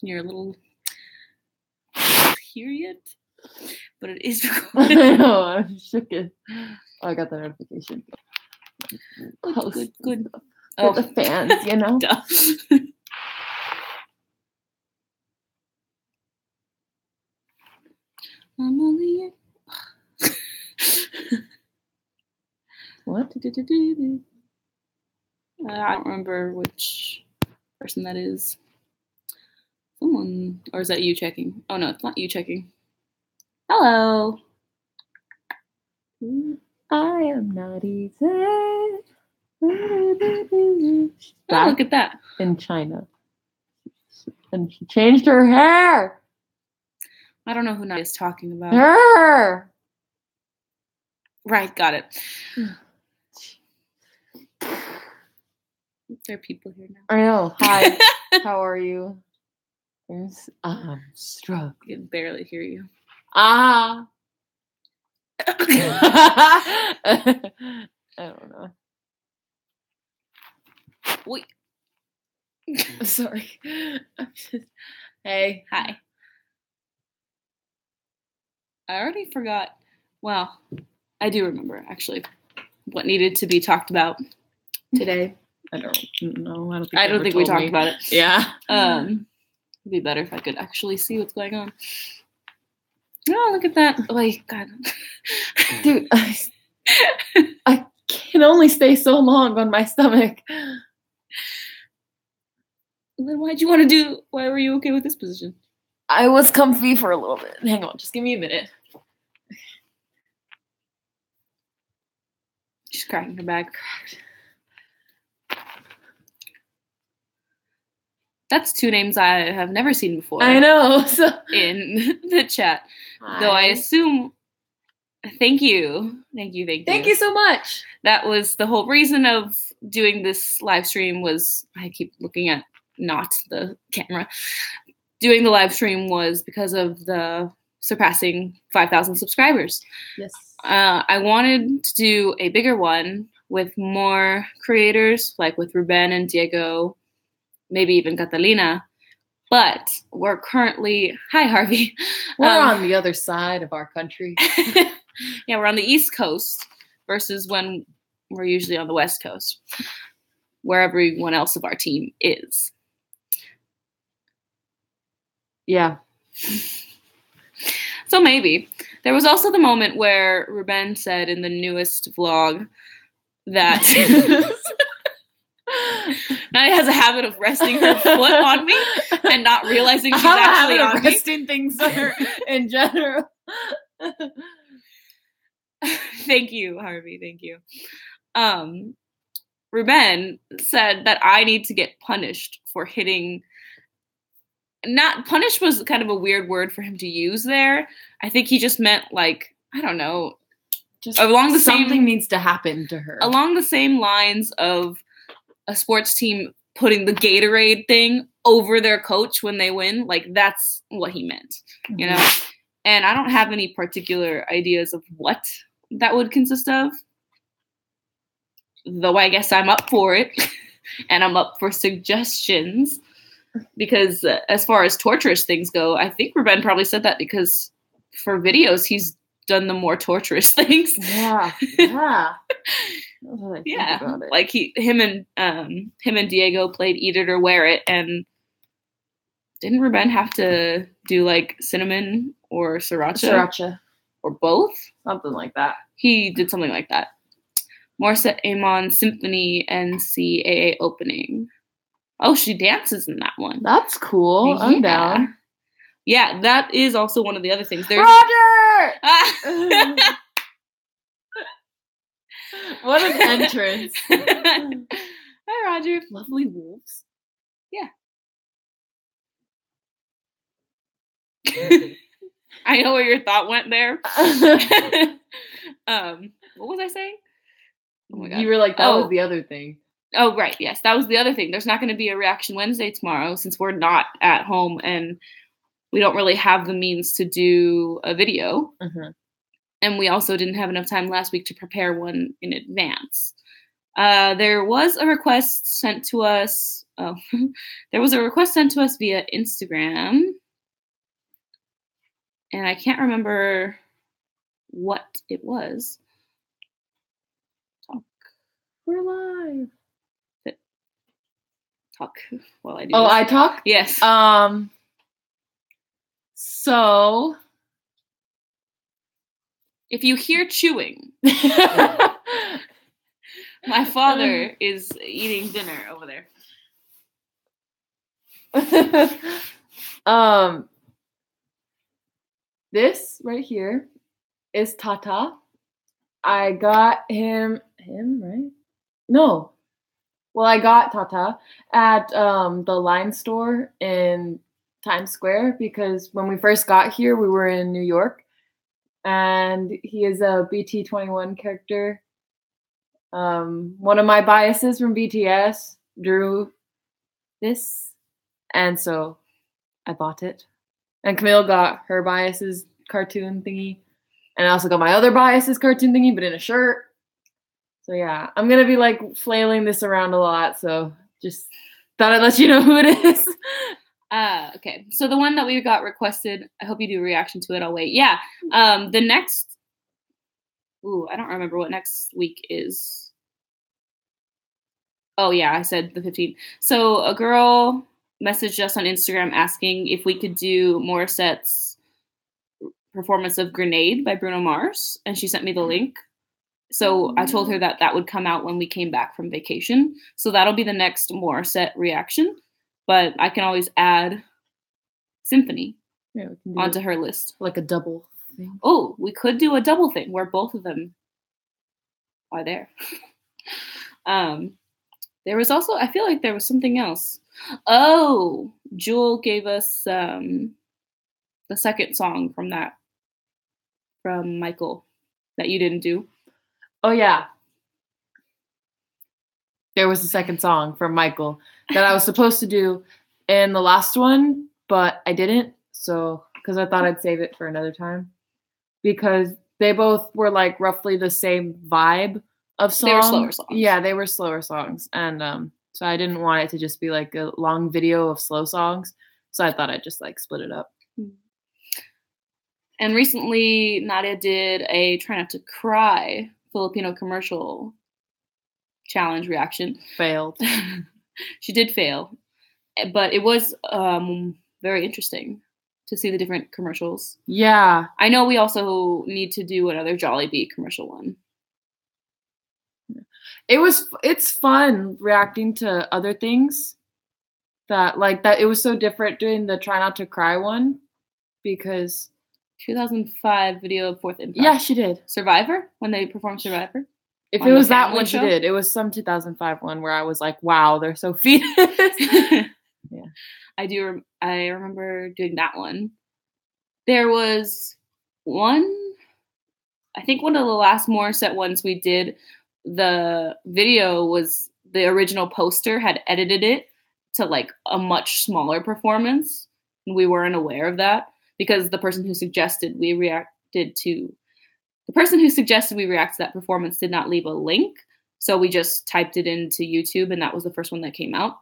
You're a little here yet, but it is recording. I know, I'm shook it. Oh, I got the notification. Good. For the fans, you know? Duh. I'm only What? I don't remember which person that is. Someone, or is that you checking? Oh no, it's not you checking. Hello. I am not easy. Oh, look at that. In China. And she changed her hair. I don't know who Nadia's talking about. Her. Right, got it. There are people here now. I know. Hi. How are you? I'm struck. I can barely hear you. I don't know. Wait. Sorry. Hey. Hi. I already forgot. Well, I do remember, actually, what needed to be talked about today. I don't know. I don't think we talked about it. Yeah. It'd be better if I could actually see what's going on. Oh, look at that. Like, God. Dude, I can only stay so long on my stomach. Then why were you okay with this position? I was comfy for a little bit. Hang on, just give me a minute. She's cracking her back. That's two names I have never seen before. I know. So in the chat. Hi. Though I assume thank you. Thank you so much. That was the whole reason of doing this live stream was I keep looking at not the camera. Doing the live stream was because of the surpassing 5,000 subscribers. Yes. I wanted to do a bigger one with more creators, like with Ruben and Diego, maybe even Catalina. But we're currently... Hi, Harvey. We're on the other side of our country. Yeah, we're on the East Coast versus when we're usually on the West Coast, where everyone else of our team is. Yeah. So maybe. There was also the moment where Ruben said in the newest vlog that Nadia has a habit of resting her foot on me and not realizing she's actually on me. Resting things on her in general. Thank you, Harvey. Thank you. Ruben said that I need to get punished for hitting... Not punish was kind of a weird word for him to use there. I think he just meant like, I don't know, just along the something needs to happen to her. Along the same lines of a sports team putting the Gatorade thing over their coach when they win. Like that's what he meant, you know? And I don't have any particular ideas of what that would consist of. Though I guess I'm up for it and I'm up for suggestions. Because as far as torturous things go, I think Ruben probably said that because for videos, he's done the more torturous things. Yeah. Yeah. Like him and Diego played Eat It or Wear It, and didn't Ruben have to do like cinnamon or sriracha? Or both? Something like that. He did something like that. Morset Amon Symphony NCAA opening. Oh, she dances in that one. That's cool. Yeah. I'm down. Yeah, that is also one of the other things. Roger! What an entrance. Hi, Roger. Lovely wolves. Yeah. I know where your thought went there. What was I saying? Oh my God. You were like, that was the other thing. Oh, right. Yes, that was the other thing. There's not going to be a Reaction Wednesday tomorrow since we're not at home and we don't really have the means to do a video. Mm-hmm. And we also didn't have enough time last week to prepare one in advance. There was a request sent to us Oh, there was a request sent to us via Instagram, and I can't remember what it was. Talk. We're live. Talk while I do. Oh, this. I talk? Yes. So if you hear chewing, my father is eating dinner over there. This right here is Tata. I got him right? No. Well, I got Tata at the Line store in Times Square because when we first got here, we were in New York, and he is a BT21 character. One of my biases from BTS drew this, and so I bought it. And Camille got her biases cartoon thingy, and I also got my other biases cartoon thingy, but in a shirt. So yeah, I'm gonna be like flailing this around a lot, so just thought I'd let you know who it is. Okay, so the one that we got requested, I hope you do a reaction to it. I'll wait. Yeah, the next. Ooh, I don't remember what next week is. Oh yeah, I said the 15th. So a girl messaged us on Instagram asking if we could do Morissette's performance of "Grenade" by Bruno Mars, and she sent me the link. So I told her that that would come out when we came back from vacation. So that'll be the next Morissette reaction. But I can always add Symphony onto her list. Like a double thing. Oh, we could do a double thing where both of them are there. There was also, I feel like there was something else. Oh, Jewel gave us the second song from Michael that you didn't do. Oh, yeah. There was a second song from Michael that I was supposed to do in the last one, but I didn't. So, because I thought I'd save it for another time. Because they both were like roughly the same vibe of song. They were slower songs. Yeah, they were slower songs. And so I didn't want it to just be like a long video of slow songs. So I thought I'd just like split it up. And recently, Nadia did a Try Not to Cry Filipino commercial challenge reaction. Failed. She did fail. But it was very interesting to see the different commercials. Yeah. I know we also need to do another Jollibee commercial one. It's fun reacting to other things that it was so different doing the Try Not to Cry one because 2005 video of Fourth Impact. Yeah, she did. Survivor, when they performed Survivor. If it was that one, she did. It was some 2005 one where I was like, wow, they're so fetus. Yeah. I remember doing that one. There was one, I think one of the last Morissette ones we did, the video was the original poster had edited it to like a much smaller performance. And we weren't aware of that because the person who suggested we react to that performance did not leave a link. So we just typed it into YouTube and that was the first one that came out.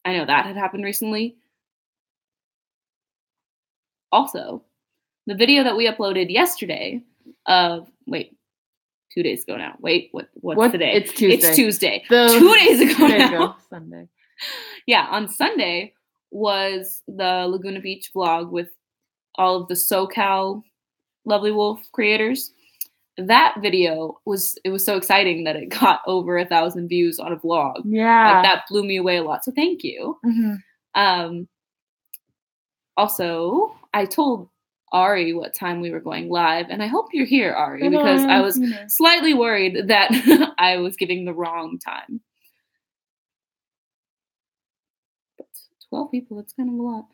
I know that had happened recently. Also, the video that we uploaded yesterday 2 days ago now. Wait, what's today? It's Tuesday. It's Tuesday. 2 days ago now. Sunday. Yeah, on Sunday was the Laguna Beach vlog with all of the SoCal Lovely Wolf creators. That video was so exciting that it got over 1,000 views on a vlog. Yeah. Like, that blew me away a lot. So thank you. Mm-hmm. Also, I told Ari what time we were going live, and I hope you're here, Ari, because I was slightly worried that I was giving the wrong time. But 12 people, that's kind of a lot.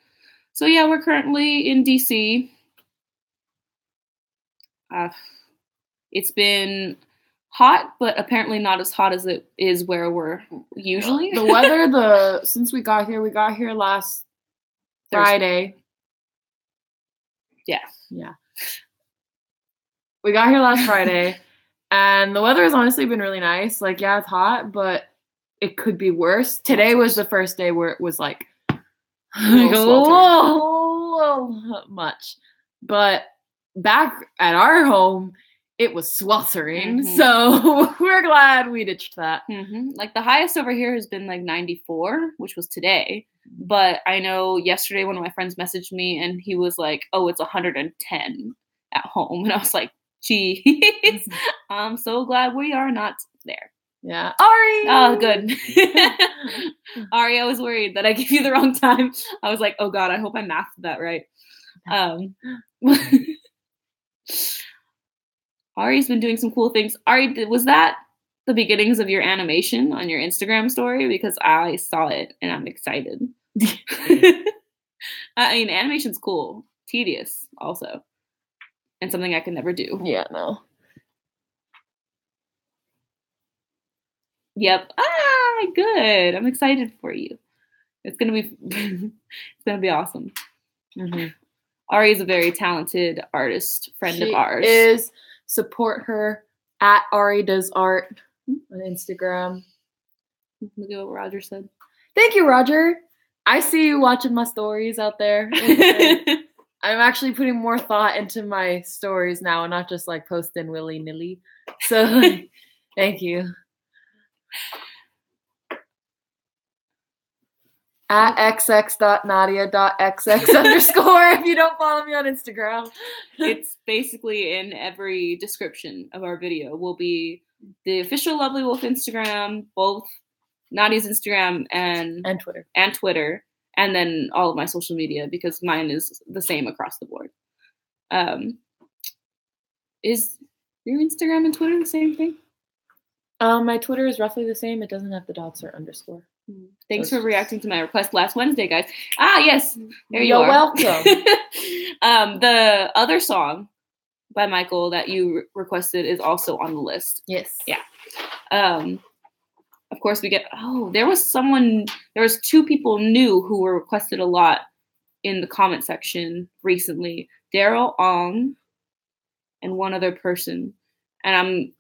So yeah, we're currently in DC. It's been hot, but apparently not as hot as it is where we're usually. The weather, since we got here last Friday. Yeah. Yeah. We got here last Friday, and the weather has honestly been really nice. Like, yeah, it's hot, but it could be worse. Today was the first day where it was like A little much. But back at our home, it was sweltering. Mhm. So we're glad we ditched that. Like the highest over here has been like 94, which was today. But I know yesterday one of my friends messaged me and he was like, "Oh, it's 110 at home," and I was like, "Geez, I'm so glad we are not there." Yeah. Ari! Oh, good. Ari, I was worried that I gave you the wrong time. I was like, oh God, I hope I mathed that right. Ari's been doing some cool things. Ari, was that the beginnings of your animation on your Instagram story? Because I saw it and I'm excited. I mean, animation's cool. Tedious also. And something I can never do. Yeah, no. Yep. Good. I'm excited for you. It's gonna be awesome. Ari is a very talented artist, friend of ours. Support her at Ari Does Art on Instagram. Look at what Roger said. Thank you, Roger. I see you watching my stories out there. I'm actually putting more thought into my stories now and not just like posting willy-nilly. So thank you. At xx.nadia.xx_ if you don't follow me on Instagram. It's basically in every description of our video will be the official Lovely Wolf Instagram, both Nadia's Instagram and Twitter, and then all of my social media because mine is the same across the board. Is your Instagram and Twitter the same thing? My Twitter is roughly the same. It doesn't have the dots or underscore. Thanks for reacting to my request last Wednesday, guys. Yes. There you are. You're welcome. The other song by Michael that you requested is also on the list. Yes. Yeah. Of course we get, there was two people new who were requested a lot in the comment section recently. Daryl Ong and one other person. And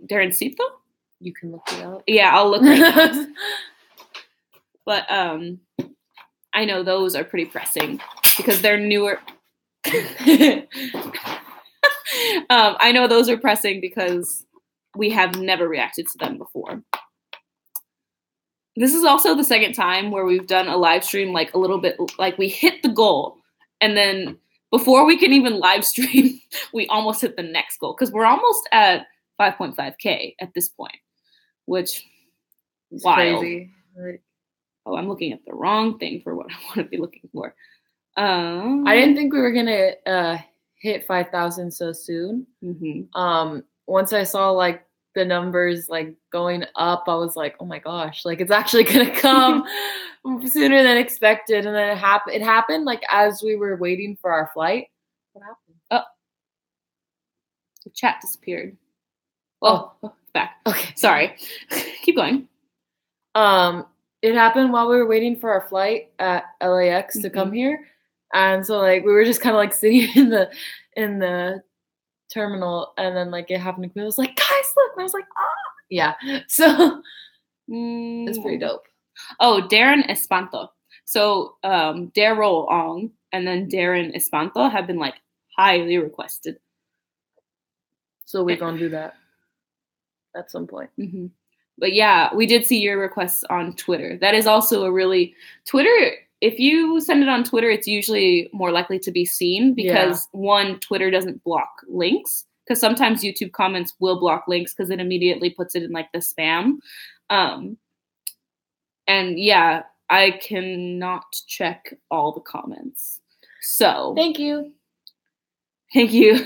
Darrencito? You can look it up. Yeah, I'll look right now. But I know those are pretty pressing because they're newer. I know those are pressing because we have never reacted to them before. This is also the second time where we've done a live stream like a little bit, like we hit the goal. And then before we can even live stream, we almost hit the next goal because we're almost at 5.5K at this point, which is wild. Crazy. Oh, I'm looking at the wrong thing for what I want to be looking for. I didn't think we were gonna hit 5,000 so soon. Once I saw like the numbers like going up, I was like, oh my gosh, like it's actually gonna come sooner than expected. And then it happened like as we were waiting for our flight. What happened? Oh, the chat disappeared. Oh, back. Okay, sorry. Keep going. It happened while we were waiting for our flight at LAX to come here. And so like we were just kind of like sitting in the terminal and then like it happened to me. I was like, guys, look. And I was like, yeah. So it's pretty dope. Oh, Darren Espanto. So Daryl Ong and then Darren Espanto have been like highly requested. So we're gonna do that at some point. But yeah, we did see your requests on Twitter. That is also Twitter, if you send it on Twitter, it's usually more likely to be seen because one, Twitter doesn't block links because sometimes YouTube comments will block links because it immediately puts it in like the spam. And yeah, I cannot check all the comments. So thank you. Thank you.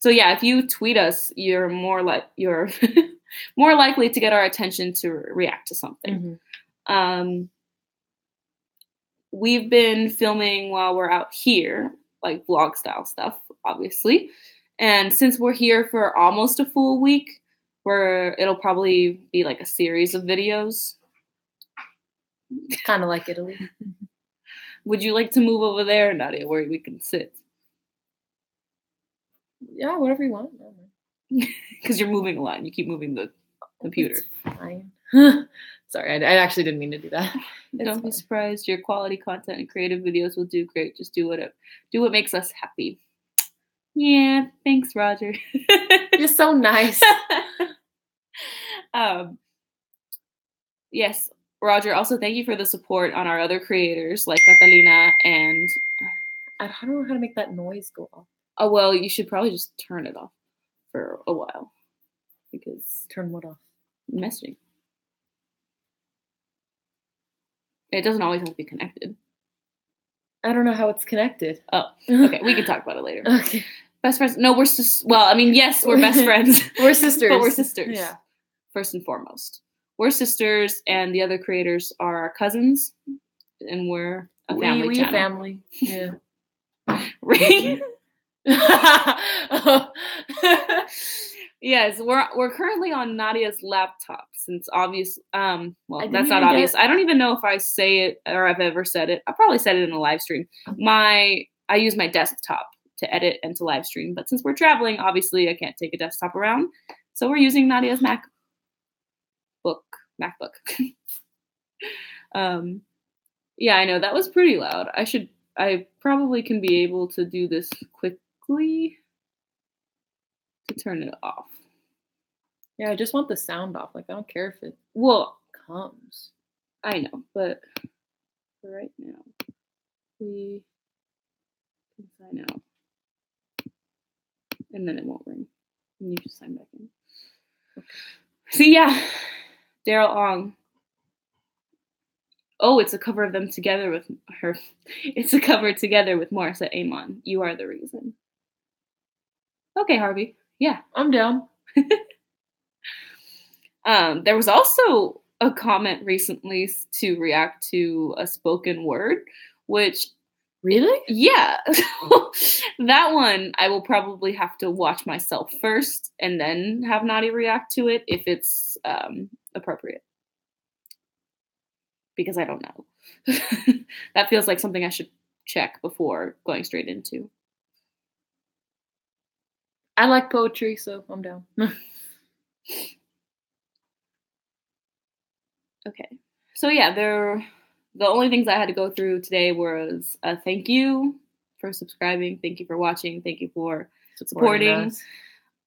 So yeah, if you tweet us, you're more likely to get our attention to react to something. We've been filming while we're out here, like vlog style stuff, obviously. And since we're here for almost a full week, it'll probably be like a series of videos. Kind of like Italy. Would you like to move over there, Nadia, where we can sit? Yeah, whatever you want. Because you're moving a lot and you keep moving the computer. It's fine. Sorry, I actually didn't mean to do that. Don't be surprised. Your quality content and creative videos will do great. Just do what makes us happy. Yeah, thanks, Roger. You're so nice. Yes, Roger. Also, thank you for the support on our other creators like Catalina and. I don't know how to make that noise go off. Oh well, you should probably just turn it off for a while because turn what off? Messaging. It doesn't always have to be connected. I don't know how it's connected. Oh, okay. We can talk about it later. Okay. Best friends? No, we're well. I mean, yes, we're best friends. We're sisters. But we're sisters. Yeah. First and foremost, we're sisters, and the other creators are our cousins, and we're a family. We channel. Family. Yeah. Right. Yes, we're currently on Nadia's laptop since obvious. Well, that's not obvious. I don't even know if I say it or I've ever said it. I probably said it in a live stream. I use my desktop to edit and to live stream, but since we're traveling, obviously I can't take a desktop around, so we're using Nadia's MacBook. Yeah, I know that was pretty loud. I probably can be able to do this quickly. To turn it off. Yeah, I just want the sound off. Like, I don't care if it comes. I know, but for right now, we can sign out. And then it won't ring. And you just sign back in. Okay. So yeah, Daryl Ong. Oh, it's a cover of them together with her. It's a cover together with Morissette Amon. You are the reason. Okay, Harvey. Yeah, I'm down. There was also a comment recently to react to a spoken word, which really? Yeah, that one I will probably have to watch myself first and then have Nadia react to it if it's appropriate. Because I don't know. That feels like something I should check before going straight into. I like poetry, so I'm down. Okay. So yeah, the only things I had to go through today was a thank you for subscribing, thank you for watching, thank you for supporting,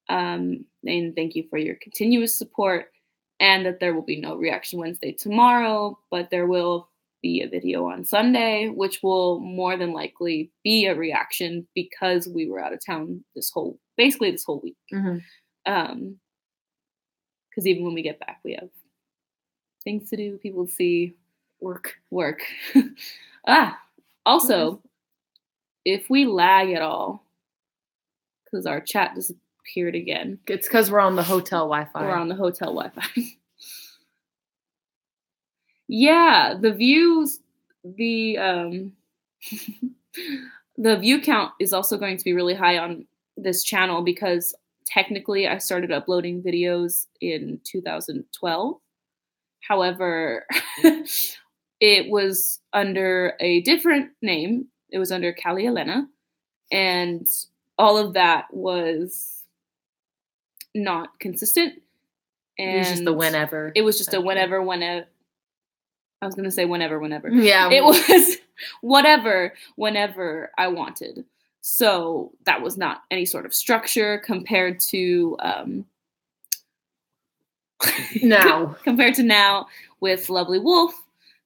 and thank you for your continuous support, and that there will be no Reaction Wednesday tomorrow, but there will be a video on Sunday, which will more than likely be a reaction because we were out of town this whole week. Mm-hmm. Because even when we get back, we have things to do, people to see, work. Also, if we lag at all, because our chat disappeared again. It's because we're on the hotel Wi-Fi. We're on the hotel Wi-Fi. Yeah, the views, the view count is also going to be really high on this channel because technically I started uploading videos in 2012. However, it was under a different name. It was under Callie Elena, and all of that was not consistent. And it was just a whenever. It was just a whenever. I was going to say whenever. Yeah. It was whenever I wanted. So that was not any sort of structure compared to now. Compared to now with Lovely Wolf,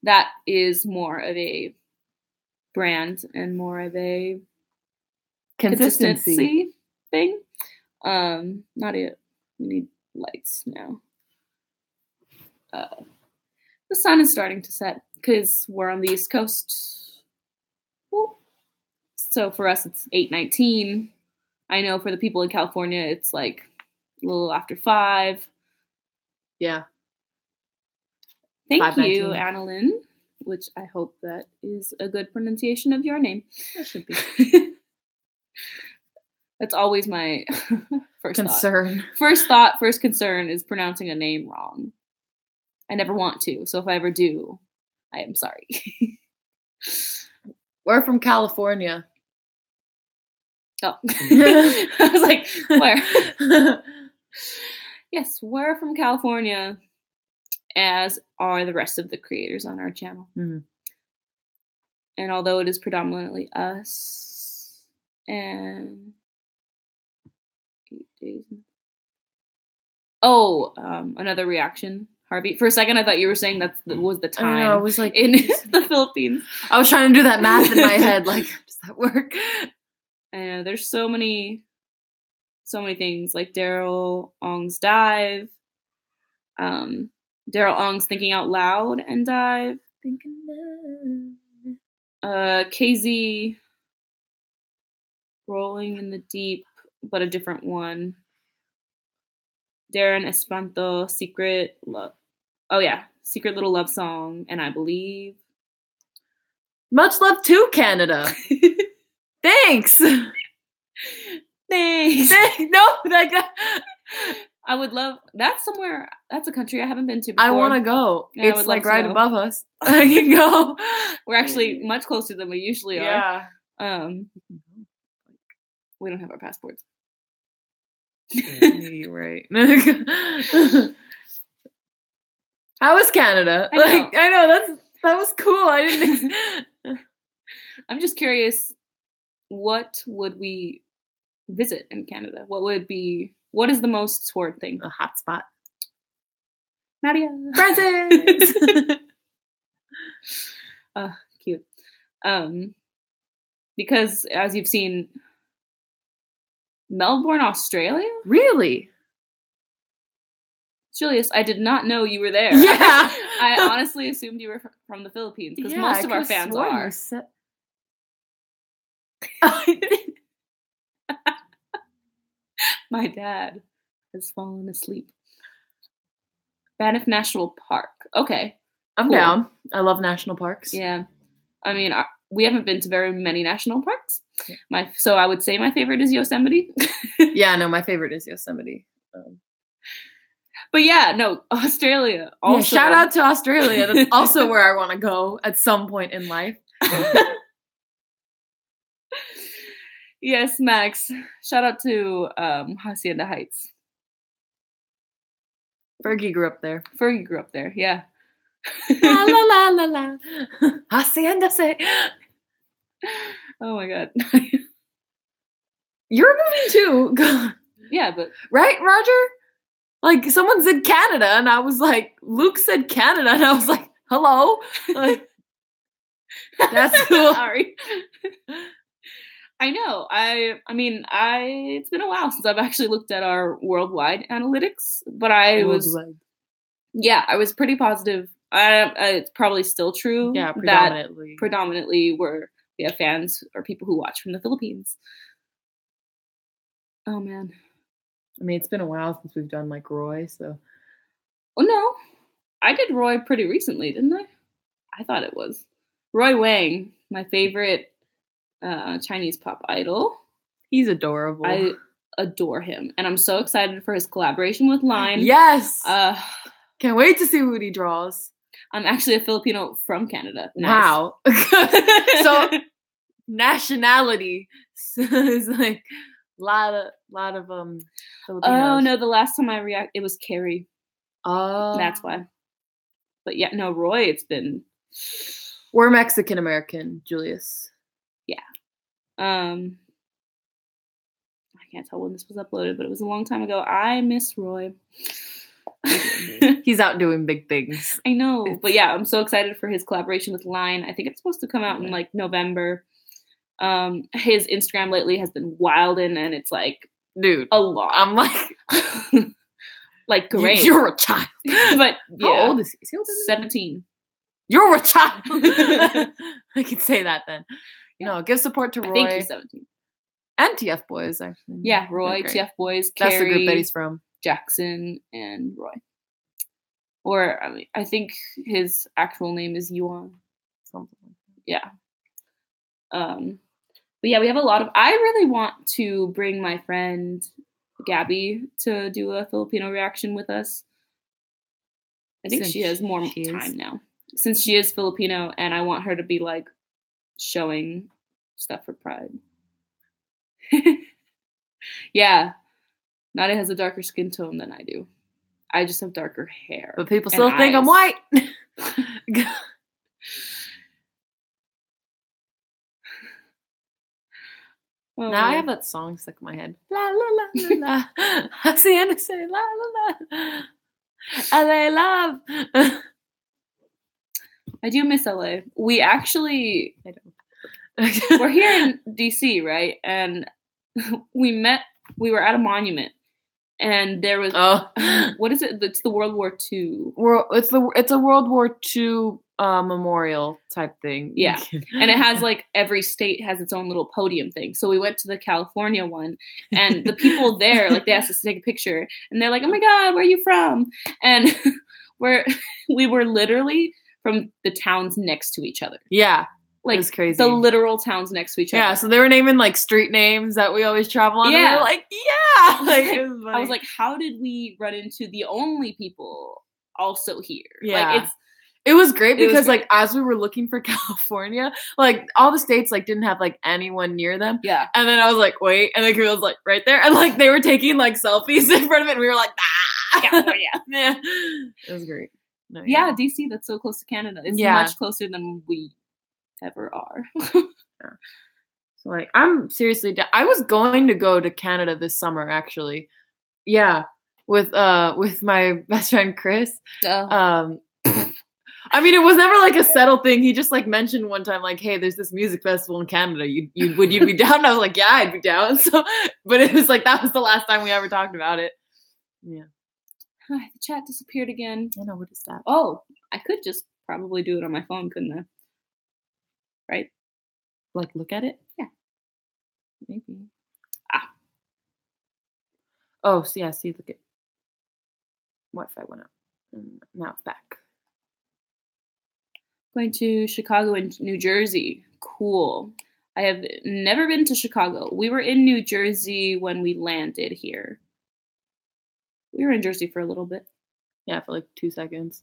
that is more of a brand and more of a consistency thing. Not it. We need lights now. The sun is starting to set because we're on the East Coast. So for us, it's 8:19. I know for the people in California, it's like a little after 5. Yeah. Thank you, Annalyn, which I hope that is a good pronunciation of your name. That should be. That's always my first concern. First concern is pronouncing a name wrong. I never want to, so if I ever do, I am sorry. We're from California. Oh. I was like, where? Yes, we're from California, as are the rest of the creators on our channel. Mm-hmm. And although it is predominantly us, and 8 days. Oh, another reaction, Harvey. For a second, I thought you were saying that was the time. I know, I was like in the Philippines. I was trying to do that math in my head. Like, does that work? I know there's so many things like Daryl Ong's dive, Daryl Ong's thinking out loud and dive, KZ rolling in the deep, but a different one. Darren Espanto, Secret Love. Oh yeah, Secret Little Love Song, and I believe. Much love to Canada. Thanks. Thanks. No, like I would love. That's somewhere. That's a country I haven't been to before. I want to go. Yeah, it's like right go. above us. I can go. We're actually much closer than we usually are. Yeah. We don't have our passports. You're right. How was Canada? I know that was cool. I didn't. I'm just curious. What would we visit in Canada? What is the most toured thing? A hot spot. Nadia. Francis. Cute. Because as you've seen, Melbourne, Australia? Really? Julius, I did not know you were there. Yeah. I honestly assumed you were from the Philippines because most of our fans are. My dad has fallen asleep. Banff National Park. Okay. I'm down. I love national parks. Yeah. I mean, we haven't been to very many national parks. So I would say my favorite is Yosemite. Yeah, no, my favorite is Yosemite. But yeah, no, Australia. Also. Yeah, shout out to Australia. That's also where I want to go at some point in life. Yes, Max. Shout out to Hacienda Heights. Fergie grew up there. Yeah. La la la la la. Hacienda say. Oh my god. You're moving too. Yeah, but right, Roger? Like someone said Canada, and I was like, Luke said Canada, and I was like, hello. Like, that's cool. Sorry. I know. I mean, it's been a while since I've actually looked at our worldwide analytics, but I was pretty positive. It's probably still true. Yeah, predominantly. That predominantly we have fans or people who watch from the Philippines. Oh man. I mean, it's been a while since we've done like Roy, so. Oh no, I did Roy pretty recently, didn't I? I thought it was Roy Wang, my favorite Chinese pop idol. He's adorable. I adore him, and I'm so excited for his collaboration with Line. Yes. Can't wait to see what he draws. I'm actually a Filipino from Canada. Nice. Wow. So nationality is like lot of Filipinos. Oh no, the last time it was Carrie. Oh. That's why. But yeah, no, Roy, it's been. We're Mexican American, Julius. Yeah. I can't tell when this was uploaded, but it was a long time ago. I miss Roy. He's out doing big things. I know. But yeah, I'm so excited for his collaboration with Line. I think it's supposed to come out in like November. His Instagram lately has been wildin', and it's like, dude, a lot. I'm like, like great. You're a child. But yeah, how old is he? Is he older than 17? You're a child. I can say that then. Yeah. No, give support to Roy. I think he's 17. And TF Boys, actually. Yeah, Roy, TF Boys, Carrie, that's the group that he's from. Jackson and Roy. Or I think his actual name is Yuan. Something like that. Yeah. But yeah, we have a lot of. I really want to bring my friend Gabby to do a Filipino reaction with us. I think she has more time now since she is Filipino, and I want her to be like showing stuff for Pride. Yeah. Nadia has a darker skin tone than I do. I just have darker hair. But people still think I'm white. Oh, now I have that song stuck in my head. La la la la la. Hacienda say la la la. LA love. I do miss LA. We actually I don't. we're here in DC, right? And we were at a monument. And there was what is it? It's the World War II. It's a World War II memorial type thing. Yeah, and it has like every state has its own little podium thing. So we went to the California one, and the people there like they asked us to take a picture, and they're like, "Oh my God, where are you from?" And we were literally from the towns next to each other. Yeah. Like, it's crazy. The literal towns next to each other. Yeah, so they were naming, like, street names that we always travel on. Yeah. And we were like, yeah! Like, it was I was like, how did we run into the only people also here? Yeah. Like, it was great because, like, as we were looking for California, like, all the states, like, didn't have, like, anyone near them. Yeah. And then I was like, wait. And the girl was, like, right there. And, like, they were taking, like, selfies in front of it. And we were like, ah! California. Yeah. It was great. No, yeah, DC, that's so close to Canada. It's much closer than we ever are. Yeah. So like I'm seriously I was going to go to Canada this summer actually. Yeah, with my best friend Chris. I mean it was never like a settled thing. He just like mentioned one time like, hey, there's this music festival in Canada. Would you be down? And I was like, yeah, I'd be down. So but it was like that was the last time we ever talked about it. Yeah. The chat disappeared again. I know, what is that? Oh, I could just probably do it on my phone, couldn't I? Right? Like, look at it? Yeah. Maybe. Oh, so yeah, see, look at Wi-Fi went out. And now it's back. Going to Chicago and New Jersey. Cool. I have never been to Chicago. We were in New Jersey when we landed here. We were in Jersey for a little bit. Yeah, for like 2 seconds.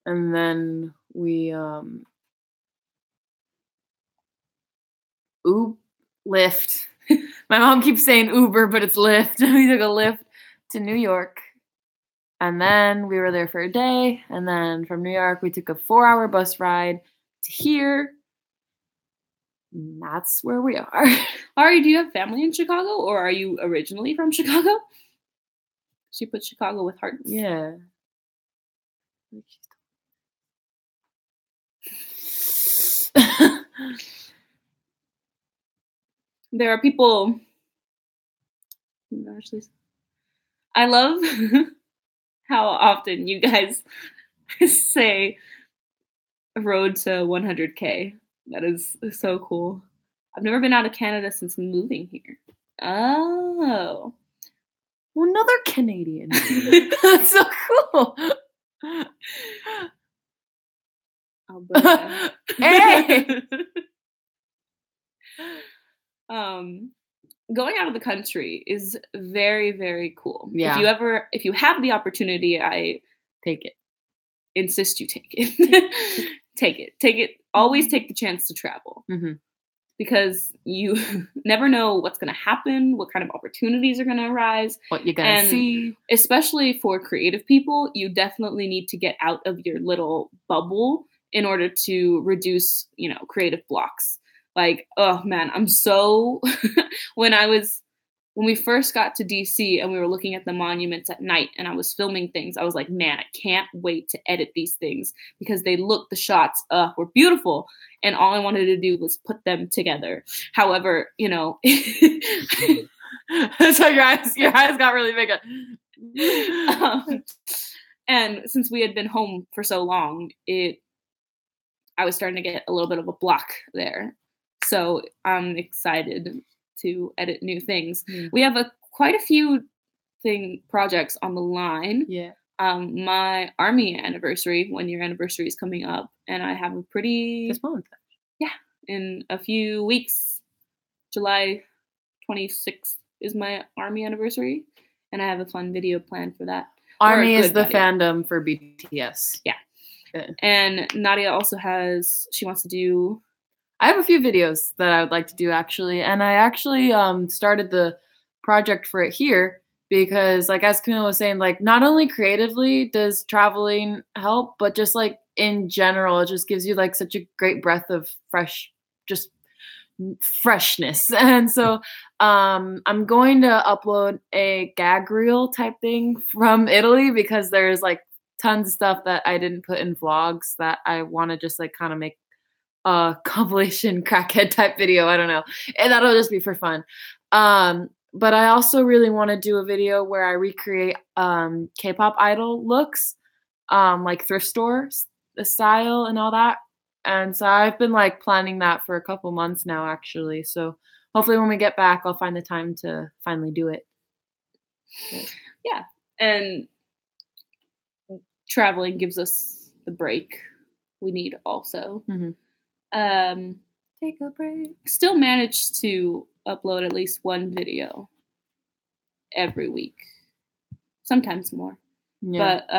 And then we Lyft. My mom keeps saying Uber, but it's Lyft. We took a Lyft to New York. And then we were there for a day. And then from New York, we took a 4-hour bus ride to here. And that's where we are. Ari, do you have family in Chicago? Or are you originally from Chicago? She put Chicago with hearts. Yeah. There are people. I love how often you guys say road to 100K. That is so cool. I've never been out of Canada since moving here. Oh. Well, another Canadian. That's so cool. Alberta. Hey! Going out of the country is very, very cool. Yeah. If you have the opportunity, I take it. Insist you take it. Take it. Always take the chance to travel. Mm-hmm. Because you never know what's going to happen, what kind of opportunities are going to arise. What you're going to see. Especially for creative people, you definitely need to get out of your little bubble in order to reduce, creative blocks. Like, oh man, I'm so when we first got to DC and we were looking at the monuments at night and I was filming things, I was like, man, I can't wait to edit these things because the shots were beautiful. And all I wanted to do was put them together. However, so your eyes got really big. And since we had been home for so long, I was starting to get a little bit of a block there. So I'm excited to edit new things. We have quite a few projects on the line. Yeah. My Army anniversary, 1-year anniversary is coming up, and I have a pretty this month. Yeah, in a few weeks. July 26th is my Army anniversary, and I have a fun video planned for that. Army is the fandom for BTS. Yeah. Good. And Nadia also she wants to do. I have a few videos that I would like to do actually, and I actually started the project for it here because like as Camille was saying, like not only creatively does traveling help, but just like in general, it just gives you like such a great breath of freshness. And so I'm going to upload a gag reel type thing from Italy because there's like tons of stuff that I didn't put in vlogs that I want to just like kind of make a compilation crackhead type video. I don't know. And that'll just be for fun. But I also really want to do a video where I recreate K-pop idol looks, like thrift stores, the style and all that. And so I've been like planning that for a couple months now, actually. So hopefully when we get back, I'll find the time to finally do it. Yeah. And traveling gives us the break we need also. Mm-hmm. Take a break. Still manage to upload at least one video every week, sometimes more. Yeah. But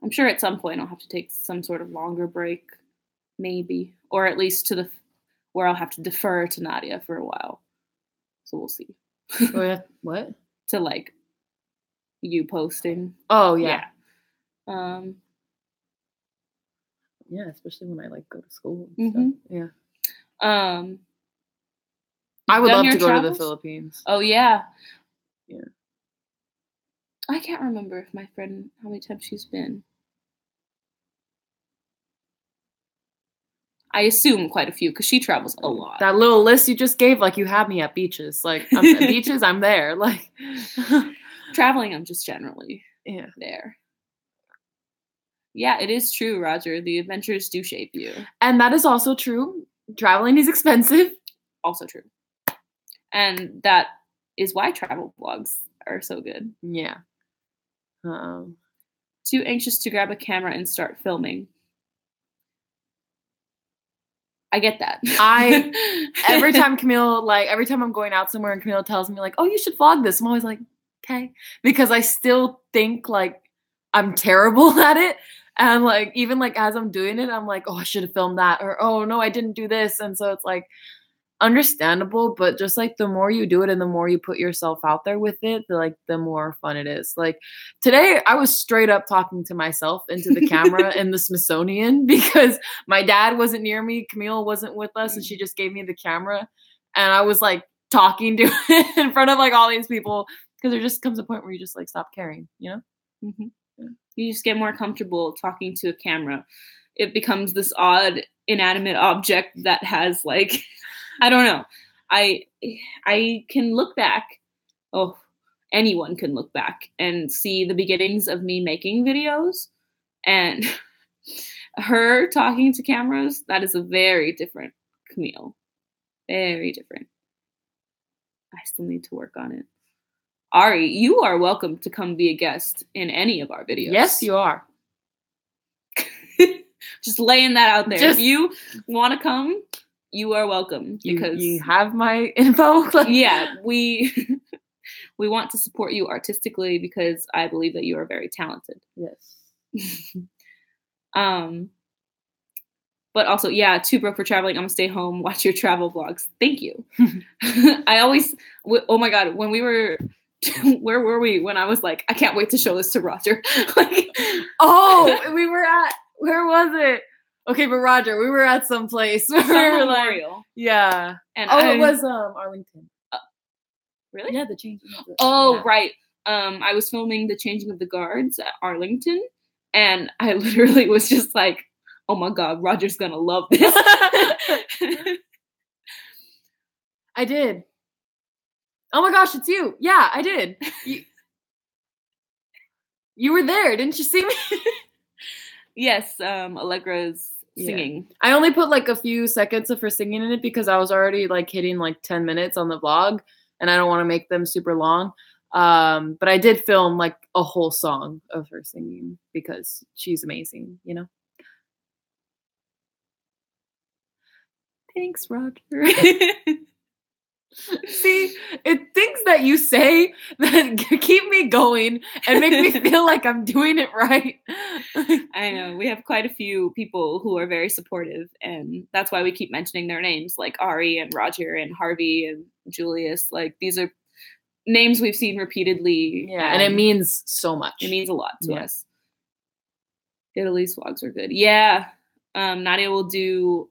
I'm sure at some point I'll have to take some sort of longer break, maybe, or at least to where I'll have to defer to Nadia for a while. So we'll see. What? To like you posting. Oh yeah. Yeah, especially when I like go to school and mm-hmm. stuff. Yeah. I would love to go to the Philippines. Oh yeah. Yeah. I can't remember if my friend how many times she's been. I assume quite a few because she travels a lot. That little list you just gave, like you have me at beaches. Like at beaches, I'm there. Like traveling, I'm just generally there. Yeah, it is true, Roger. The adventures do shape you. And that is also true. Traveling is expensive. Also true. And that is why travel vlogs are so good. Yeah. Too anxious to grab a camera and start filming. I get that. Every time I'm going out somewhere and Camille tells me like, oh, you should vlog this, I'm always like, okay. Because I still think like I'm terrible at it. And like, even like as I'm doing it, I'm like, oh, I should have filmed that. Or, oh no, I didn't do this. And so it's like understandable, but just like the more you do it and the more you put yourself out there with it, the more fun it is. Like today I was straight up talking to myself into the camera in the Smithsonian because my dad wasn't near me, Camille wasn't with us, and she just gave me the camera and I was like talking to it in front of like all these people because there just comes a point where you just like stop caring, you know? Mm-hmm. Yeah. You just get more comfortable talking to a camera. It becomes this odd inanimate object that has like I don't know. I can look back. Oh, anyone can look back and see the beginnings of me making videos and her talking to cameras. That is a very different Camille. Very different. I still need to work on it. Ari, you are welcome to come be a guest in any of our videos. Yes, you are. Just laying that out there. If you want to come, you are welcome because you have my info. Yeah, we want to support you artistically because I believe that you are very talented. Yes. But also, yeah, too broke for traveling. I'm gonna stay home, watch your travel vlogs. Thank you. Oh my God, when we were, where were we? When I was like, I can't wait to show this to Roger. Where was it? Okay, but Roger, we were at some place. We were memorial. Like, yeah. And it was Arlington. Really? Yeah, the changing of the right. I was filming the changing of the guards at Arlington, and I literally was just like, oh my God, Roger's gonna love this. I did. Oh my gosh, it's you. Yeah, I did. You were there, didn't you see me? Yes, Allegra's singing. Yeah. I only put like a few seconds of her singing in it because I was already like hitting like 10 minutes on the vlog and I don't want to make them super long. But I did film like a whole song of her singing because she's amazing, you know? Thanks, Roger. See, it's things that you say that keep me going and make me feel like I'm doing it right. I know. We have quite a few people who are very supportive, and that's why we keep mentioning their names, like Ari and Roger and Harvey and Julius. Like, these are names we've seen repeatedly. Yeah, and it means so much. It means a lot to us. Italy's vlogs were good. Yeah. Nadia will do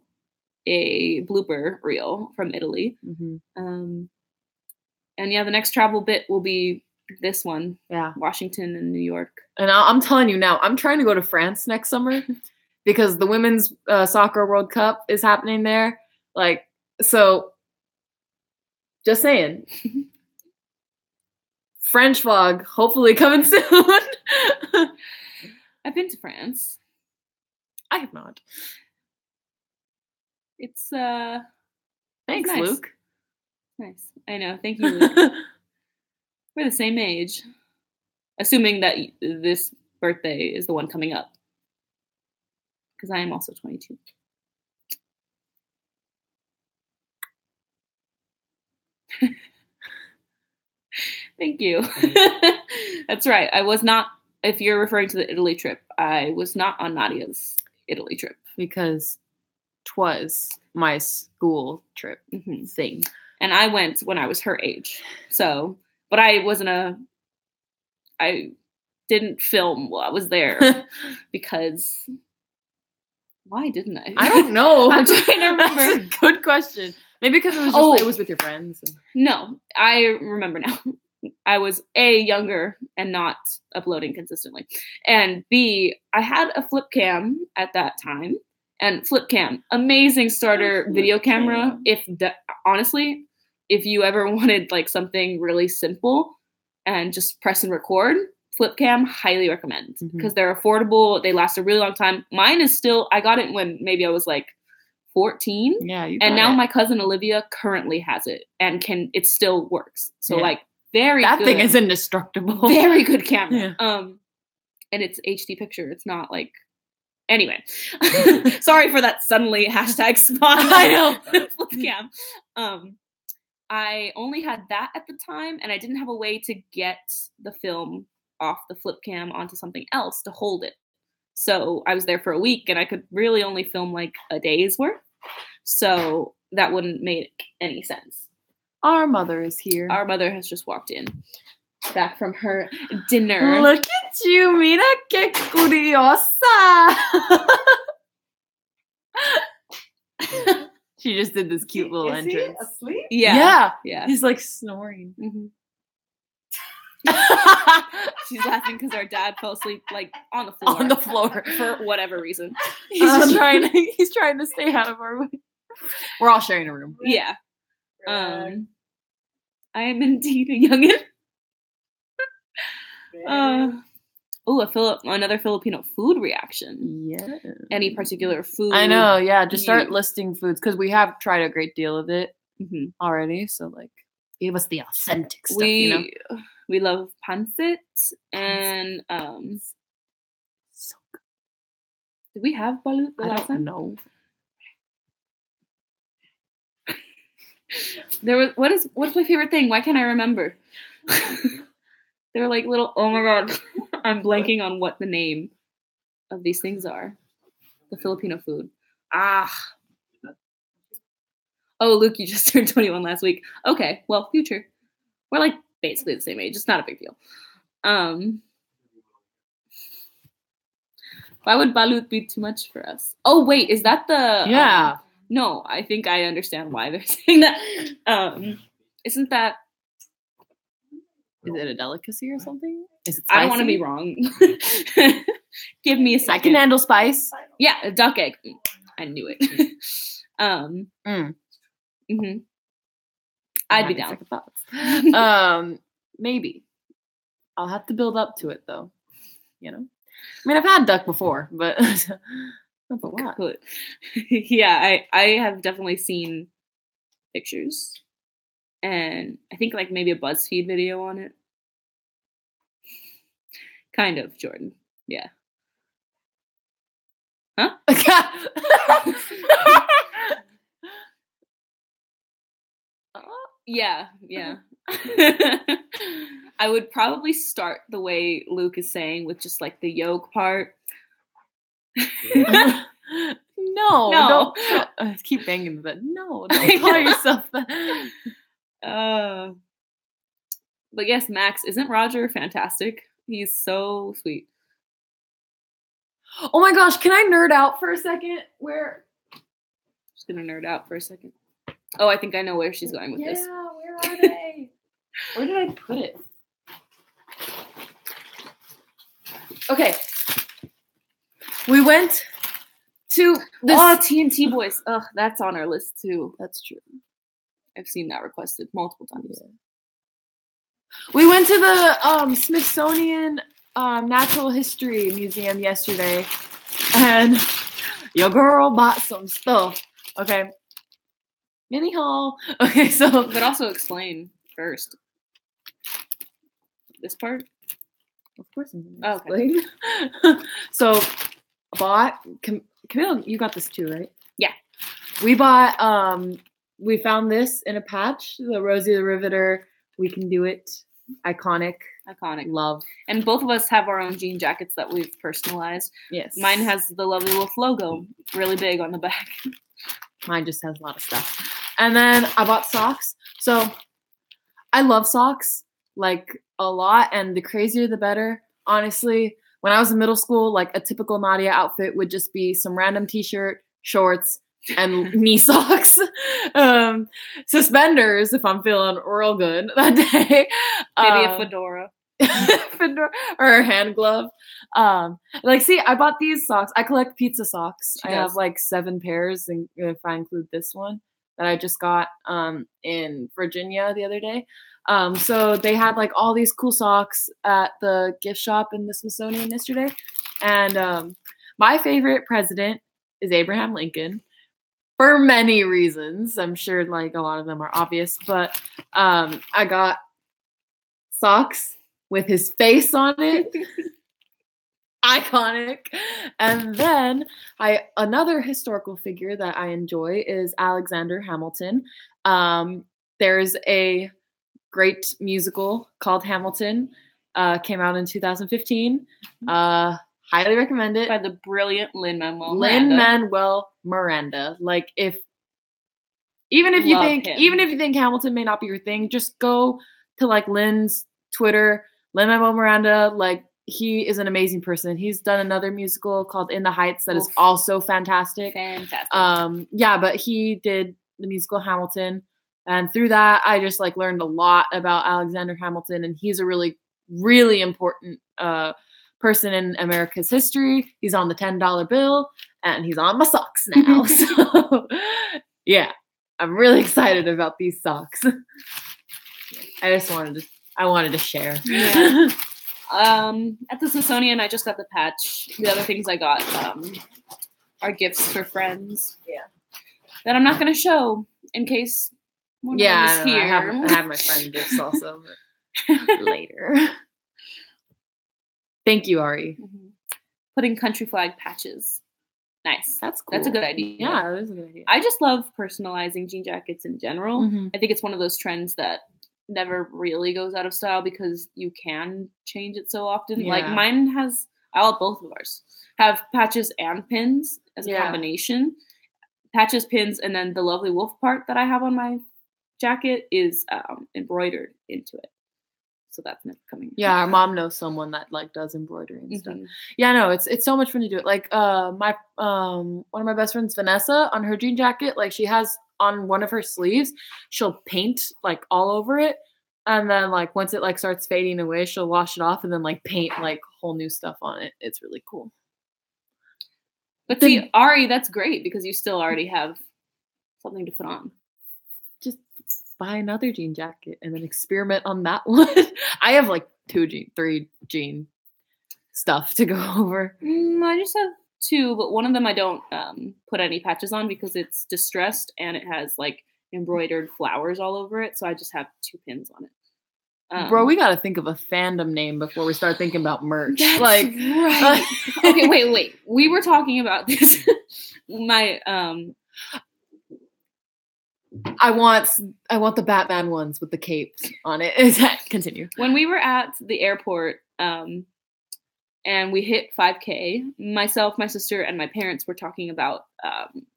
a blooper reel from Italy. And yeah, the next travel bit will be this one. Yeah. Washington and New York. And I'm telling you now, I'm trying to go to France next summer because the Women's Soccer World Cup is happening there. Like, so just saying. French vlog, hopefully coming soon. I've been to France. I have not. It's thanks, nice. Luke. Nice. I know. Thank you, Luke. We're the same age. Assuming that this birthday is the one coming up. Because I am also 22. Thank you. That's right. I was not, if you're referring to the Italy trip, I was not on Nadia's Italy trip. Because 'twas my school trip thing. And I went when I was her age. So, but I didn't film while I was there because why didn't I? I don't know. I'm trying to remember. That's a good question. Maybe because it was it was with your friends. No, I remember now. I was A, younger and not uploading consistently. And B, I had a flip cam at that time. And flip cam, amazing starter video camera. Honestly, if you ever wanted like something really simple and just press and record, flip cam, highly recommend. Because they're affordable. They last a really long time. Mine is still, I got it when maybe I was like 14. Yeah, and now my cousin Olivia currently has it and it still works. So like that thing is indestructible. Very good camera. And it's HD picture. It's not like anyway. Sorry for that suddenly hashtag spawn. I know. Flip cam. I only had that at the time, and I didn't have a way to get the film off the flip cam onto something else to hold it. So I was there for a week, and I could really only film like a day's worth. So that wouldn't make any sense. Our mother is here. Our mother has just walked in. Back from her dinner. Look at you, mira que curiosa. She just did this cute little entrance. Is he asleep? Yeah. He's like snoring. She's laughing because our dad fell asleep like on the floor. On the floor for whatever reason. He's trying to stay out of our way. We're all sharing a room. Yeah. I am indeed a youngin. Another Filipino food reaction. Yeah. Any particular food? I know, yeah. Just start listing foods because we have tried a great deal of it already. So like, give us the authentic stuff. We love pancit and so good. Did we have balut the last time? No. What's my favorite thing? Why can't I remember? They're like little, oh my god, I'm blanking on what the name of these things are. The Filipino food. Oh, Luke, you just turned 21 last week. Okay, well, future. We're like basically the same age. It's not a big deal. Why would balut be too much for us? Oh, wait, is that the... Yeah. No, I think I understand why they're saying that. Isn't that... Is it a delicacy or something? Is it spicy? I don't want to be wrong. Give me a second. I can handle spice. Yeah, a duck egg. I knew it. I'd be down. Maybe. I'll have to build up to it though. I mean, I've had duck before, but not a lot. Yeah, I have definitely seen pictures. And I think like maybe a BuzzFeed video on it. Kind of, Jordan. Yeah. Huh? Yeah. I would probably start the way Luke is saying with just like the yolk part. No. Don't keep banging that. No, don't call yourself that. But yes, Max, isn't Roger fantastic? He's so sweet. Oh my gosh, can I nerd out for a second? Just gonna nerd out for a second. Oh, I think I know where she's going with this. Yeah, where are they? Where did I put it? Okay. We went to this. Oh, TNT Boys. Ugh, that's on our list too. That's true. I've seen that requested multiple times. Yeah. We went to the Smithsonian Natural History Museum yesterday, and your girl bought some stuff. Okay. Mini haul. Okay, so. But also explain first. This part? Of course I'm going to explain. Okay. So, bought. Camille, you got this too, right? Yeah. We bought, we found this in a patch, the Rosie the Riveter, We Can Do It. Iconic. Love. And both of us have our own jean jackets that we've personalized. Yes. Mine has the Lovely Wolf logo really big on the back. Mine just has a lot of stuff. And then I bought socks. So I love socks, like, a lot. And the crazier, the better. Honestly, when I was in middle school, like, a typical Nadia outfit would just be some random t-shirt, shorts, and knee socks, suspenders if I'm feeling real good that day. Maybe a fedora. Or a hand glove. See, I bought these socks. I collect pizza socks. I have like 7 pairs, and if I include this one that I just got in Virginia the other day. So they had like all these cool socks at the gift shop in the Smithsonian yesterday. And my favorite president is Abraham Lincoln. For many reasons. I'm sure like a lot of them are obvious, but I got socks with his face on it. Iconic. And then another historical figure that I enjoy is Alexander Hamilton. There's a great musical called Hamilton. Came out in 2015. Highly recommend it. By the brilliant Lin-Manuel Miranda. Like, even if you think Hamilton may not be your thing, just go to like Lin's Twitter, Lin-Manuel Miranda. Like, he is an amazing person. He's done another musical called In the Heights that is also fantastic. Yeah, but he did the musical Hamilton, and through that I just like learned a lot about Alexander Hamilton, and he's a really, really important person in America's history. He's on the $10 bill, and he's on my socks now. So, yeah, I'm really excited about these socks. I wanted to share. Yeah. At the Smithsonian, I just got the patch. The other things I got are gifts for friends. Yeah. That I'm not going to show in case one of them is here. I have my friend gifts also, but later. Thank you, Ari. Mm-hmm. Putting country flag patches. Nice. That's cool. That's a good idea. Yeah, that is a good idea. I just love personalizing jean jackets in general. Mm-hmm. I think it's one of those trends that never really goes out of style because you can change it so often. Yeah. Like mine both of ours have patches and pins as a combination. Patches, pins, and then the Lovely Wolf part that I have on my jacket is embroidered into it. So that's never coming. Yeah, our mom knows someone that like does embroidery and stuff. Mm-hmm. Yeah, no, it's so much fun to do it. Like my one of my best friends, Vanessa, on her jean jacket, like she has on one of her sleeves, she'll paint like all over it, and then like once it like starts fading away, she'll wash it off and then like paint like whole new stuff on it. It's really cool. But see, Ari, that's great because you still already have something to put on. Just buy another jean jacket and then experiment on that one. I have like 3 jean stuff to go over. I just have 2, but one of them I don't put any patches on because it's distressed and it has like embroidered flowers all over it. So I just have 2 pins on it. Bro, we gotta think of a fandom name before we start thinking about merch. That's like, right. Okay, wait. We were talking about this. My I want the Batman ones with the capes on it. Continue. When we were at the airport, and we hit 5K, myself, my sister, and my parents were talking about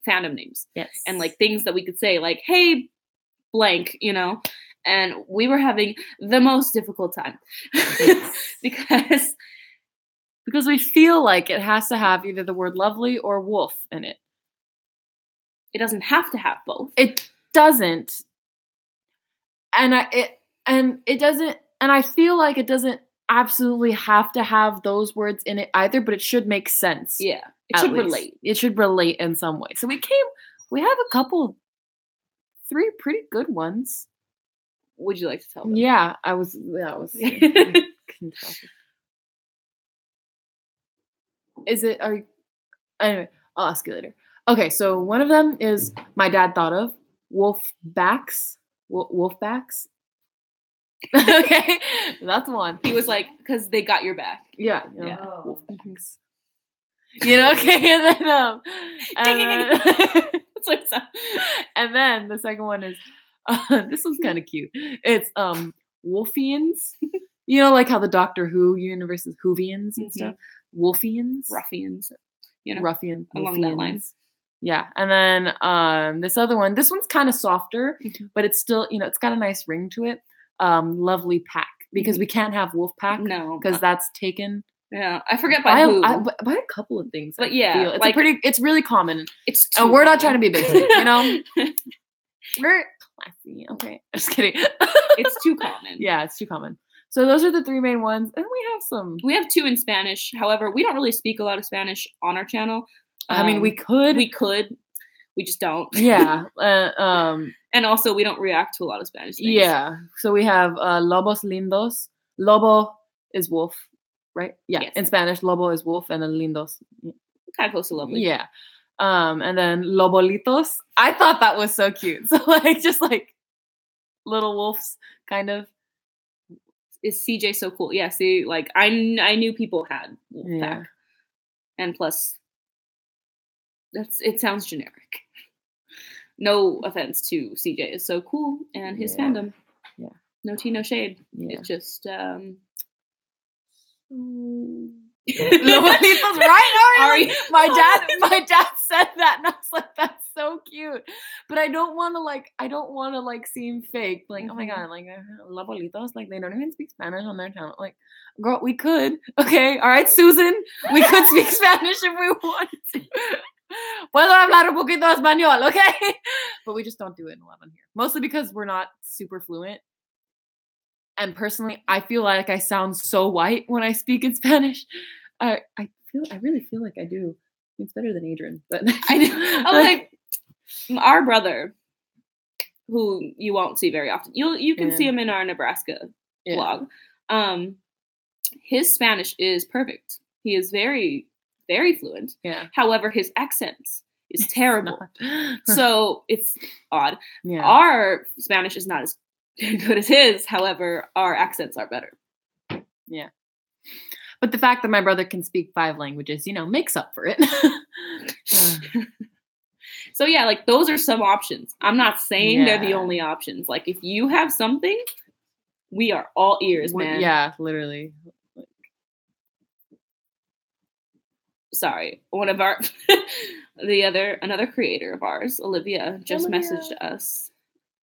fandom names. Yes. And like things that we could say, like, hey, blank, you know? And we were having the most difficult time. because we feel like it has to have either the word lovely or wolf in it. It doesn't have to have both. It doesn't. And it doesn't, and I feel like it doesn't absolutely have to have those words in it either, but it should make sense. Yeah. It should relate. It should relate in some way. So we have a couple, 3 pretty good ones. Would you like to tell them? Yeah, I was Is it, anyway, I'll ask you later. Okay, so one of them is my dad thought of wolfbacks. Wolfbacks. Okay, that's one. He was like, because they got your back. Yeah. Yeah. Wolfbacks. You know, okay, and then the second one is this one's kind of cute. It's Wolfians. You know, like how the Doctor Who universe is Whovians and stuff. Wolfians. Ruffians. You know, Ruffian. Along that line. Yeah. And then this other one, this one's kind of softer, but it's still, you know, it's got a nice ring to it. Lovely pack. Because we can't have wolf pack. No. Because that's taken. Yeah. I forget by who. By a couple of things. But yeah. It's like, it's really common. It's and we're not trying to be basic, you know? We're classy. Okay. Just kidding. It's too common. Yeah, it's too common. So those are the 3 main ones. And we have some. We have 2 in Spanish. However, we don't really speak a lot of Spanish on our channel. I mean, we could. We could. We just don't. Yeah. And also, we don't react to a lot of Spanish things. Yeah. So we have lobos lindos. Lobo is wolf, right? Yeah. Yes. In Spanish, lobo is wolf, and then lindos. Kind of close to lovely. Yeah. And then lobolitos. I thought that was so cute. So like, just like little wolves, kind of. Is CJ so cool? Yeah. See, like I knew people had wolf pack, and plus, it sounds generic. No offense to CJ is so cool and his fandom. Yeah. No tea, no shade. Yeah. It's just Lobolitos, right? Ari? My dad said that, and I was like, that's so cute. But I don't want to seem fake. Like, oh my god, like Lobolitos, like they don't even speak Spanish on their channel. Like, girl, we could. Okay, all right, Susan, we could speak Spanish if we wanted to. Puedo hablar un poquito español, okay? But we just don't do it in 11 here. Mostly because we're not super fluent. And personally, I feel like I sound so white when I speak in Spanish. I really feel like I do. It's better than Adrian, but I know. Like our brother, who you won't see very often. You can see him in our Nebraska vlog. His Spanish is perfect. He is very, very fluent. Yeah. However, his accent is terrible. So it's odd. Yeah. Our Spanish is not as good as his. However, our accents are better. Yeah. But the fact that my brother can speak 5 languages, makes up for it. So yeah, like those are some options. I'm not saying they're the only options. Like if you have something, we are all ears, man. Yeah, literally. Sorry, one of our another creator of ours, Olivia, just messaged us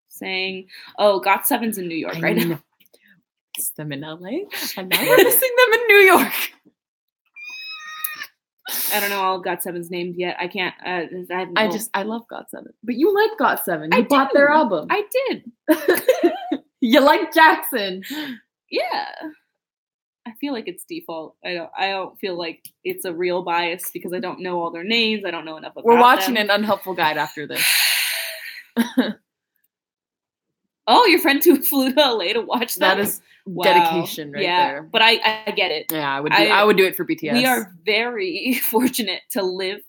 saying, "Oh, Got7's in New York right now." It's them in LA, and now we're missing them in New York. I don't know all of Got7's names yet. I can't. I love Got7, but you like Got7. You bought their album. I did. You like Jackson. Yeah. I feel like it's default. I don't feel like it's a real bias because I don't know all their names. I don't know enough about them. We're watching an unhelpful guide after this. Oh, your friend too flew to LA to watch that? That is dedication right there. But I get it. Yeah, I would do it for BTS. We are very fortunate to live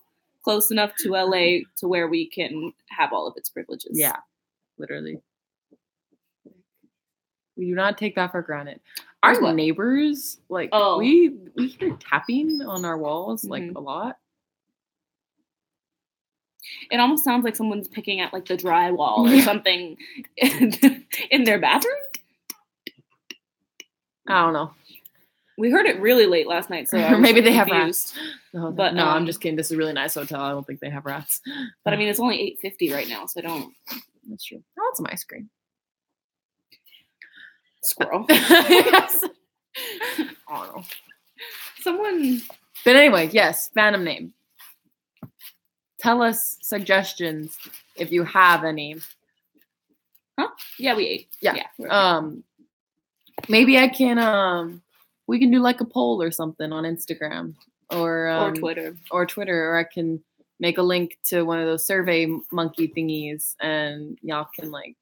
close enough to LA to where we can have all of its privileges. Yeah, literally. We do not take that for granted. Our neighbors, like, we hear tapping on our walls, like, a lot. It almost sounds like someone's picking at like the drywall or something in their bathroom. I don't know. We heard it really late last night, so I was maybe they confused. have rats. But no, I'm just kidding. This is a really nice hotel. I don't think they have rats. But I mean, it's only $8.50 right now, so I don't. That's true. I want some ice cream. Squirrel. Yes. I don't know. Someone. But anyway, yes, fandom name. Tell us suggestions if you have any. Huh? Yeah, we ate. Yeah. Maybe I can. We can do like a poll or something on Instagram or Twitter, or I can make a link to one of those survey monkey thingies, and y'all can like.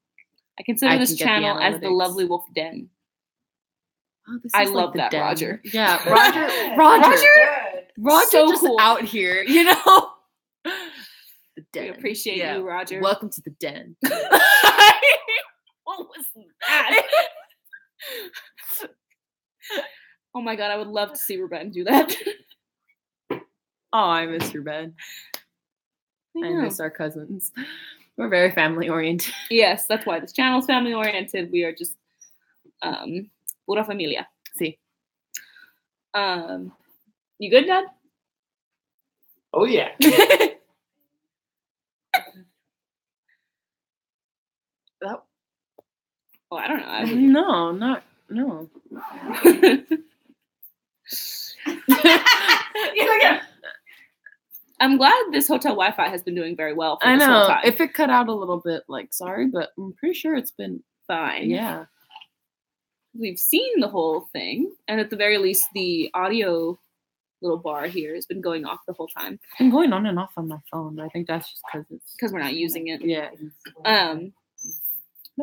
I consider this channel as the Lovely Wolf Den. Oh, I love that, den. Roger. Yeah, Roger, so just cool. Out here, you know. The den. We appreciate you, Roger. Welcome to the den. What was that? Oh my god, I would love to see Ruben do that. Oh, I miss Ruben. I miss our cousins. We're very family oriented. Yes, that's why this channel is family oriented. We are just pura familia. See. You good, Dad? Oh yeah. Oh, I don't know. No. I'm glad this hotel Wi-Fi has been doing very well for this whole time. If it cut out a little bit, like, sorry, but I'm pretty sure it's been fine. Yeah. We've seen the whole thing, and at the very least, the audio little bar here has been going off the whole time. It's been going on and off on my phone, but I think that's just because we're not using it. Yeah.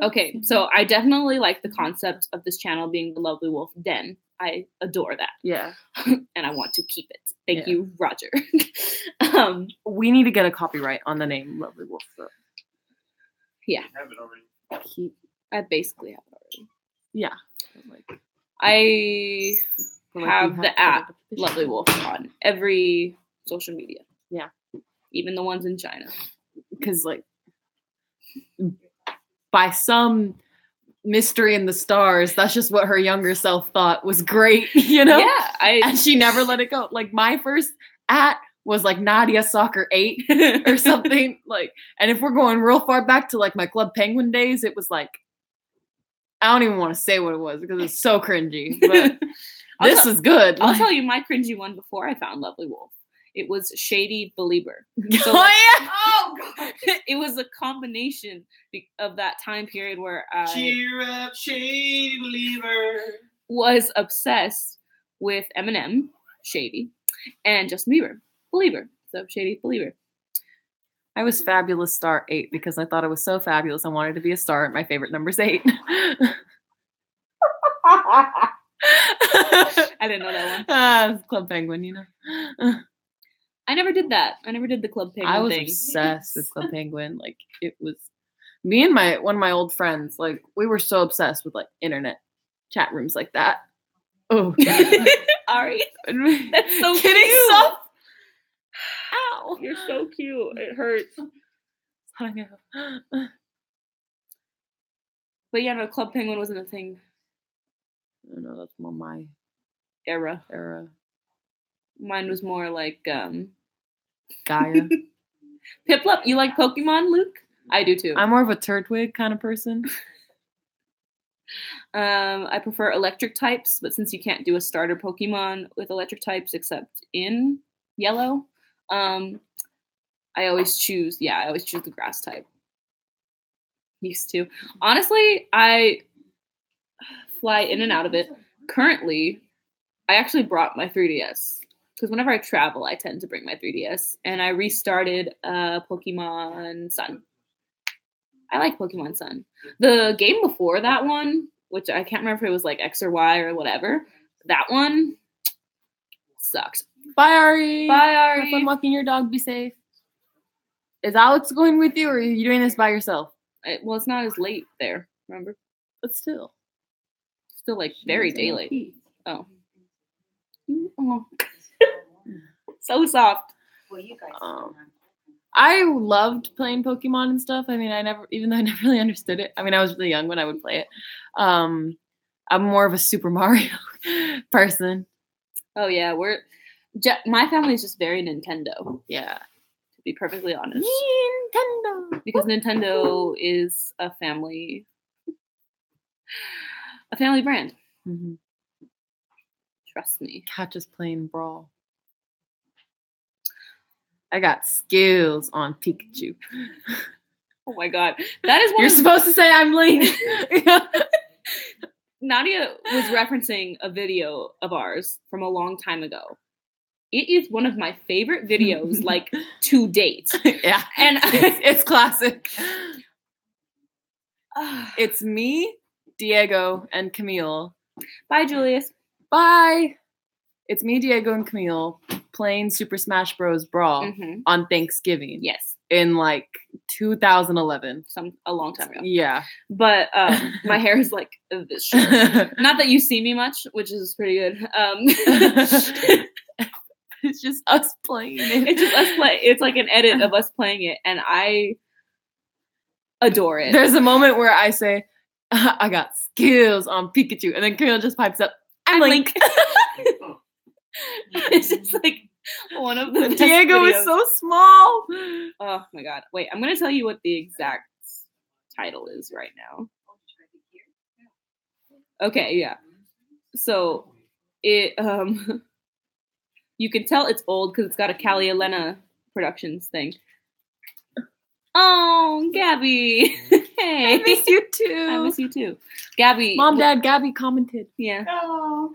Okay, so I definitely like the concept of this channel being the Lovely Wolf Den. I adore that. Yeah. And I want to keep it. Thank you, Roger. We need to get a copyright on the name Lovely Wolf. So. Yeah. I have it already. I basically have it already. Yeah. I have the app Lovely Wolf on every social media. Yeah. Even the ones in China. Because, like, by some mystery in the stars, that's just what her younger self thought was great, you know? Yeah. And she never let it go. Like, my first was like Nadia Soccer 8 or something. Like, and if we're going real far back to like my Club Penguin days, it was like, I don't even want to say what it was because it's so cringy. But this is good. I'll tell you my cringy one before I found Lovely Wolf. It was Shady Belieber. So, oh god! It was a combination of that time period where I cheer up, Shady Belieber. Was obsessed with Eminem, Shady, and Justin Bieber, Belieber. So Shady Belieber. I was Fabulous Star 8 because I thought it was so fabulous. I wanted to be a star. My favorite number's 8. I didn't know that one. Club Penguin, you know. I never did that. I never did the Club Penguin thing. I was thing. obsessed with Club Penguin. Like, it was me and one of my old friends. Like, we were so obsessed with like internet chat rooms like that. Oh, Ari, that's so kidding cute. Stuff. Ow, you're so cute. It hurts. I know. But yeah, no, Club Penguin wasn't a thing. No, that's more my era. Mine was more like Gaia. Piplup. You like Pokemon, Luke? I do too. I'm more of a Turtwig kind of person. I prefer electric types, but since you can't do a starter Pokemon with electric types except in yellow, I always choose the grass type. Used to. Honestly, I fly in and out of it. Currently, I actually brought my 3DS because whenever I travel, I tend to bring my 3DS, and I restarted Pokemon Sun. I like Pokemon Sun. The game before that one, which I can't remember if it was like X or Y or whatever, that one sucked. Bye, Ari. Bye, Ari. Have fun walking your dog. Be safe. Is Alex going with you, or are you doing this by yourself? Well, it's not as late there, remember? But still like very daylight. Oh. So soft. Well, you guys. I loved playing Pokemon and stuff. I mean, even though I never really understood it. I mean, I was really young when I would play it. I'm more of a Super Mario person. Oh yeah, my family is just very Nintendo. Yeah. To be perfectly honest. Nintendo. Because Nintendo is a family brand. Mm-hmm. Trust me. Catch us playing Brawl. I got skills on Pikachu. Oh my god. That is one You're supposed to say I'm Link. Nadia was referencing a video of ours from a long time ago. It is one of my favorite videos, like, to date. Yeah. And it's classic. It's me, Diego, and Camille. Bye, Julius. Bye. It's me, Diego, and Camille playing Super Smash Bros. Brawl on Thanksgiving. Yes. In like 2011. A long time ago. Yeah. But my hair is like this short. Not that you see me much, which is pretty good. It's just us playing it. It's just us play. It's like an edit of us playing it, and I adore it. There's a moment where I say, I got skills on Pikachu, and then Camille just pipes up, I'm Link. It's just like one of the Diego videos. is so small. Oh my god. Wait, I'm going to tell you what the exact title is right now. Okay, yeah. So it you can tell it's old because it's got a Callie Elena Productions thing. Oh, Gabby. Hey. I miss you too. I miss you too. Gabby. Mom, Dad, Gabby commented. Yeah. Oh.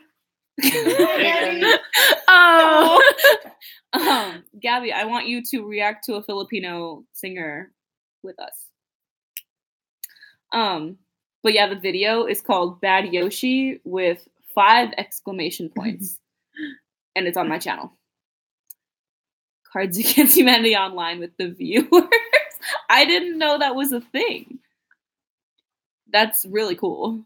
Gabby, I want you to react to a Filipino singer with us. But yeah, the video is called Bad Yoshi with 5 exclamation points. And it's on my channel. Cards Against Humanity Online with the viewers. I didn't know that was a thing. That's really cool.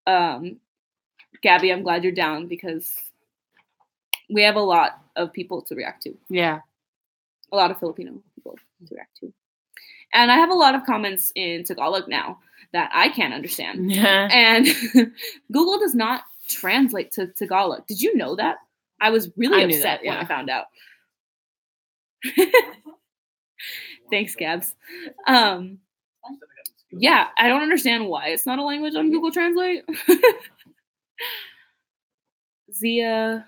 Gabby, I'm glad you're down because we have a lot of people to react to. Yeah. A lot of Filipino people to react to. And I have a lot of comments in Tagalog now that I can't understand. Yeah. And Google does not translate to Tagalog. Did you know that? I was really upset when I found out. Thanks, Gabs. Yeah, I don't understand why it's not a language on Google Translate. Zia.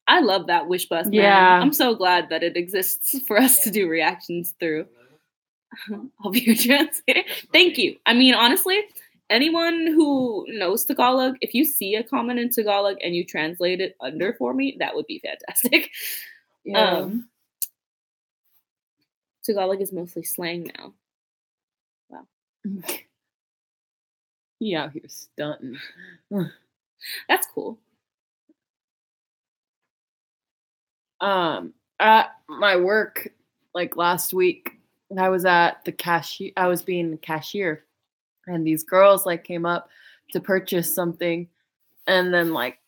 I love that wish bus, man. Yeah. I'm so glad that it exists for us to do reactions through. I'll be your translator. Thank you. I mean, honestly, anyone who knows Tagalog, if you see a comment in Tagalog and you translate it under for me, that would be fantastic. Yeah. Tagalog is mostly slang now. Wow. He out here stunting. That's cool. At my work, like last week, I was at the cashier. I was being a cashier, and these girls like came up to purchase something, and then like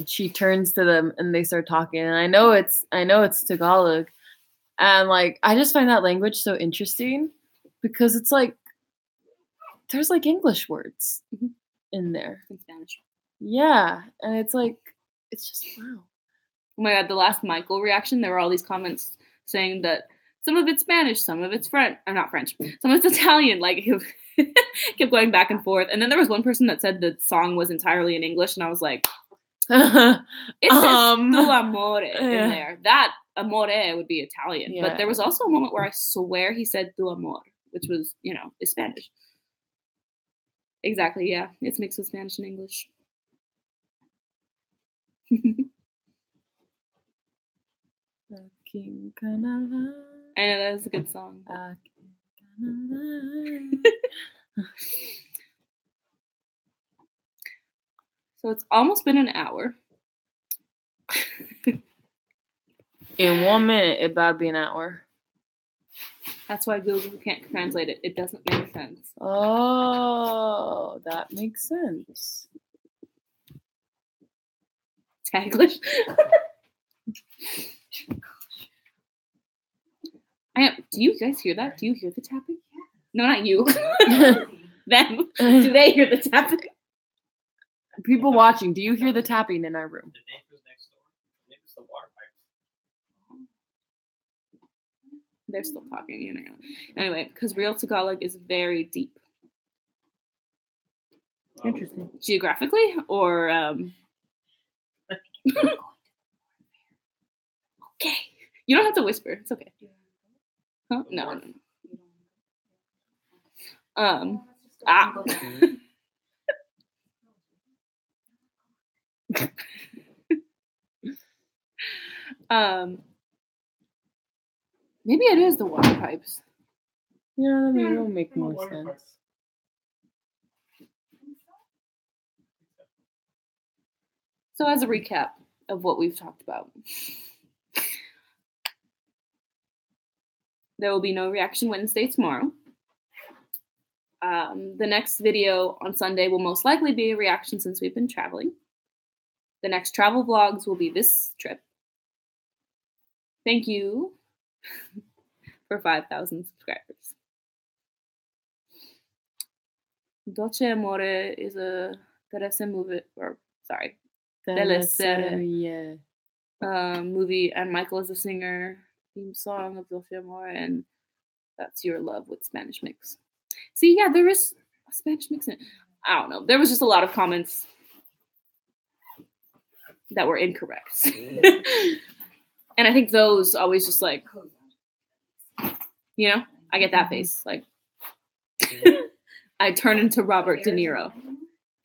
she turns to them and they start talking, and I know it's Tagalog, and like I just find that language so interesting because it's like there's like English words in there. In Spanish. Yeah, and it's like it's just wow. Oh my god, the last Michael reaction, there were all these comments saying that some of it's Spanish, some of it's French. Or not French. Some of it's Italian. Like, it kept going back and forth. And then there was one person that said the song was entirely in English, and I was like, it says tu amore in there. That amore would be Italian. Yeah. But there was also a moment where I swear he said tu amor, which was, is Spanish. Exactly, yeah. It's mixed with Spanish and English. I know, that was a good song. So it's almost been an hour. In 1 minute, it about be an hour. That's why Google can't translate it. It doesn't make sense. Oh, that makes sense. Taglish. Do you guys hear that? Do you hear the tapping? No, not you. Them. Do they hear the tapping? People watching, do you hear the tapping in our room? The neighbors next door. The neighbors, the water pipe. They're still talking, you know. Anyway, because real Tagalog is very deep. Interesting. Geographically or okay. You don't have to whisper. It's okay. Huh? No. Maybe it is the water pipes. Yeah, that will make more sense. So as a recap of what we've talked about, there will be no Reaction Wednesday tomorrow. The next video on Sunday will most likely be a reaction since we've been traveling. The next travel vlogs will be this trip. Thank you for 5,000 subscribers. Dolce Amore is a Teresa movie, Teleserie. Movie, and Michael is a singer. Theme song of Dolce Amore, and That's Your Love with Spanish mix. See, yeah, there is a Spanish mix in it. I don't know. There was just a lot of comments that were incorrect. And I think those always just like, you know, I get that face. Like, I turn into Robert De Niro.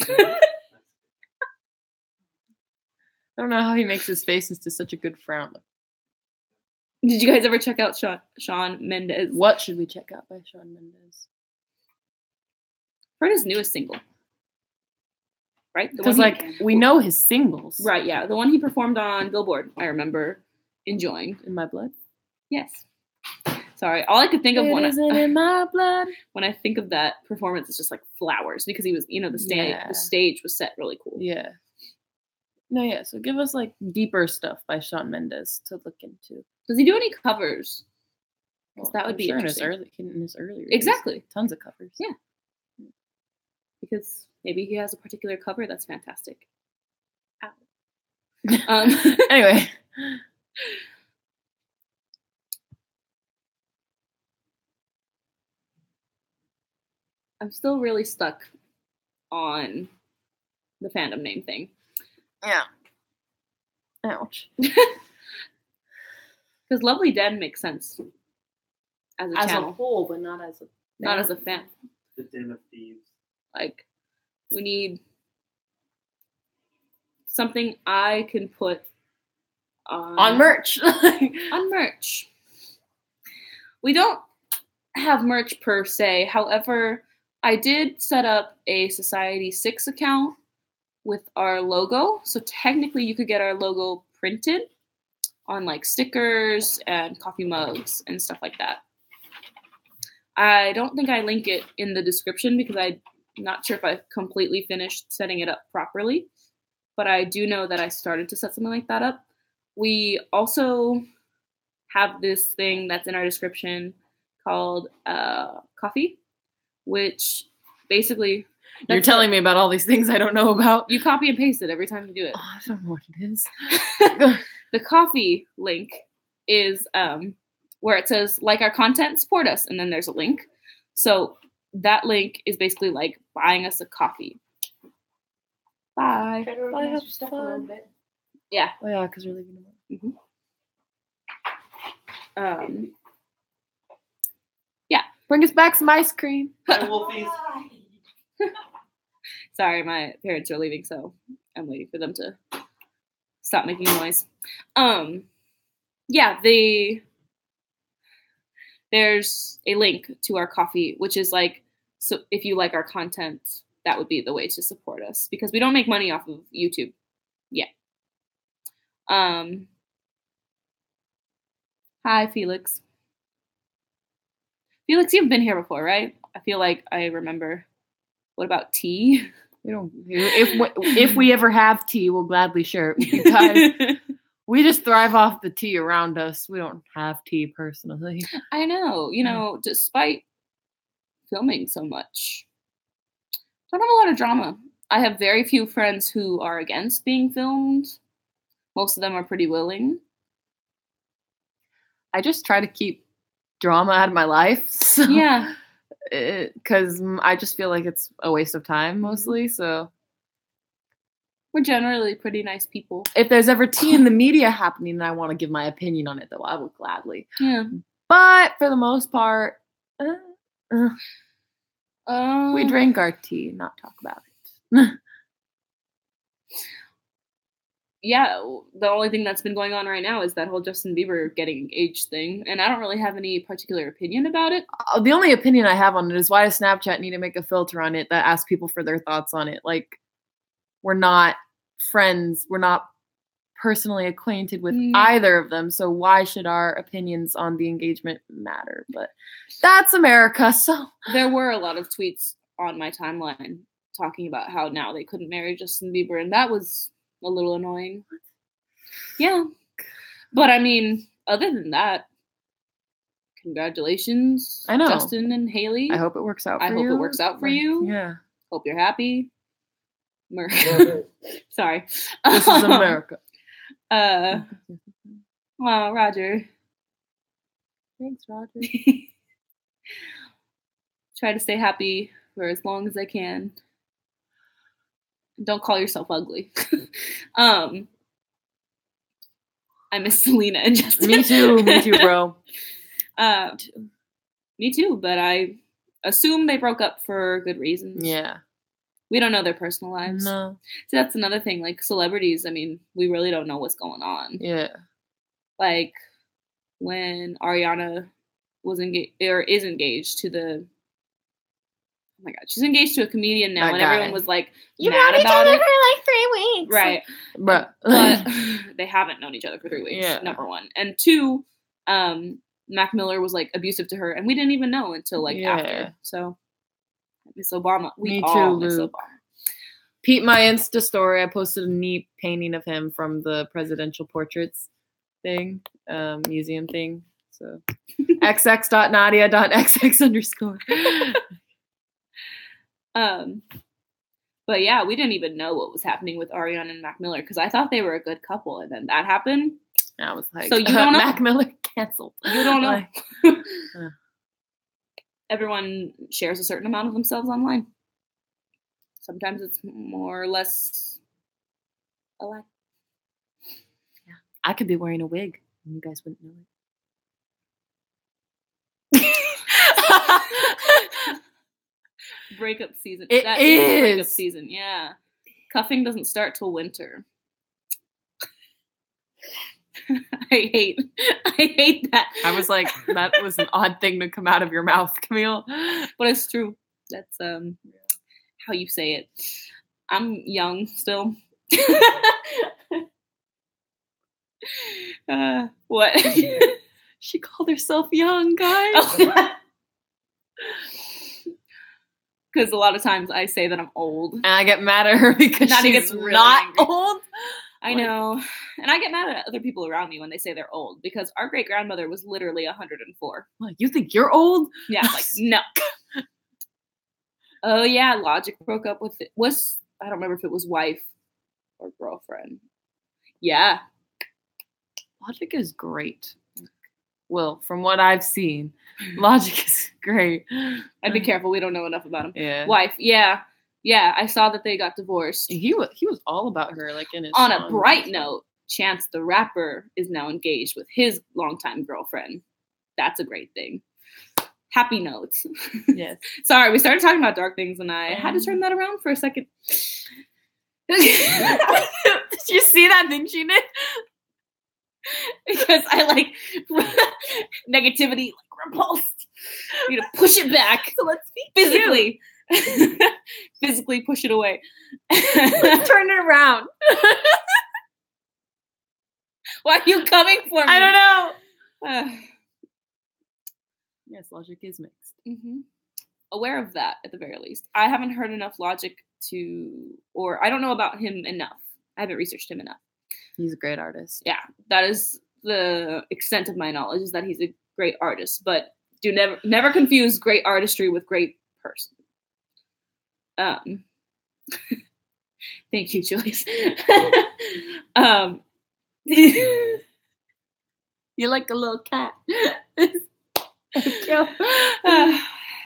I don't know how he makes his face into such a good frown. Did you guys ever check out Shawn Mendes? What should we check out by Shawn Mendes? Heard his newest single. Right? Because, like, we know his singles. Right, yeah. The one he performed on Billboard, I remember enjoying. In My Blood? Yes. Sorry. All I could think of in my blood. When I think of that performance is just like Flowers, because he was, you know, the stage was set really cool. Yeah. No, yeah. So give us like deeper stuff by Shawn Mendes to look into. Does he do any covers? Because that would be interesting. In his early exactly. Tons of covers. Yeah. Because maybe he has a particular cover that's fantastic. Ow. Anyway. I'm still really stuck on the fandom name thing. Yeah. Ouch. Because Lovely Dead makes sense as a channel. As a whole, but not as a fan. The Den of Thieves. Like, we need something I can put on merch. On merch. We don't have merch per se. However, I did set up a Society 6 account with our logo. So technically you could get our logo printed on like stickers and coffee mugs and stuff like that. I don't think I link it in the description because I'm not sure if I completely finished setting it up properly. But I do know that I started to set something like that up. We also have this thing that's in our description called Coffee, which basically... You're telling me about all these things I don't know about. You copy and paste it every time you do it. Oh, I don't know what it is. The Coffee link is where it says, like our content, support us, and then there's a link. So that link is basically like buying us a coffee. Bye. Bye, have stuff a little bit. Yeah. Oh yeah, because we're leaving tomorrow. Mm-hmm. Bring us back some ice cream. Hi, Wolfies. Sorry, my parents are leaving, so I'm waiting for them to stop making noise. Yeah, there's a link to our coffee, which is like, so if you like our content, that would be the way to support us because we don't make money off of YouTube yet. Hi, Felix. Felix, you've been here before, right? I feel like I remember. What about tea? We don't. If we ever have tea, we'll gladly share it with you guys. We just thrive off the tea around us. We don't have tea personally. I know, despite filming so much, don't have a lot of drama. I have very few friends who are against being filmed. Most of them are pretty willing. I just try to keep drama out of my life. So, Yeah. Because I just feel like it's a waste of time mostly. So we're generally pretty nice people. If there's ever tea in the media happening and I want to give my opinion on it, though, I will gladly. Yeah. But for the most part, we drink our tea, not talk about it. Yeah, the only thing that's been going on right now is that whole Justin Bieber getting engaged thing, and I don't really have any particular opinion about it. The only opinion I have on it is why does Snapchat need to make a filter on it that asks people for their thoughts on it? Like, we're not friends, we're not personally acquainted with either of them, so why should our opinions on the engagement matter? But that's America, so. There were a lot of tweets on my timeline talking about how now they couldn't marry Justin Bieber, and that was a little annoying. Yeah. But I mean, other than that, congratulations, I know. Justin and Haley. I hope it works out for you. I hope it works out for you. Yeah. Hope you're happy. America. Sorry. This is America. Well, Roger. Thanks, Roger. Try to stay happy for as long as I can. Don't call yourself ugly. I miss Selena and Justin. Me too, bro. Me too, but I assume they broke up for good reasons. Yeah. We don't know their personal lives. No. So that's another thing. Like celebrities, I mean, we really don't know what's going on. Yeah. Like when Ariana was engaged or is engaged to the. Oh my God, she's engaged to a comedian now, and everyone was like, "You mad known each about other it for like 3 weeks, right?" But they haven't known each other for 3 weeks. Yeah. Number one, and two, Mac Miller was like abusive to her, and we didn't even know until like after. So, I miss Obama. We all miss Obama. Pete, my Insta story, I posted a neat painting of him from the presidential portraits thing, museum thing. So, xx.nadia.xx_. But yeah, we didn't even know what was happening with Ariana and Mac Miller because I thought they were a good couple, and then that happened. I was like, so you don't know. Mac Miller canceled. You don't know. Everyone shares a certain amount of themselves online. Sometimes it's more or less alike. Yeah, I could be wearing a wig, and you guys wouldn't know it. Breakup season. That is breakup season, yeah. Cuffing doesn't start till winter. I hate that. I was like, that was an odd thing to come out of your mouth, Camille. But it's true. That's how you say it. I'm young still. What? She called herself young, guys. Because a lot of times I say that I'm old. And I get mad at her because she's really not angry. old. I know. And I get mad at other people around me when they say they're old because our great-grandmother was literally 104. Like, you think you're old? Yeah, like, no. Oh, yeah, Logic broke up with it. I don't remember if it was wife or girlfriend. Yeah. Logic is great. Well, from what I've seen, Logic is great. I'd be careful. We don't know enough about him. Yeah. Wife. Yeah. Yeah, I saw that they got divorced. He was all about her, like in his On a bright note, Chance the Rapper is now engaged with his longtime girlfriend. That's a great thing. Happy notes. Yes. Sorry, we started talking about dark things, and I had to turn that around for a second. Did you see that thing she did? Because I like negativity, like repulsed. You need to push it back. So let's be physically. Physically push it away. Turn it around. Why are you coming for me? I don't know. Yes, Logic is mixed. Mm-hmm. Aware of that, at the very least. I haven't heard enough Logic or I don't know about him enough. I haven't researched him enough. He's a great artist. Yeah, that is the extent of my knowledge, is that he's a great artist. But do never confuse great artistry with great person. Thank you, Julius. You're like a little cat.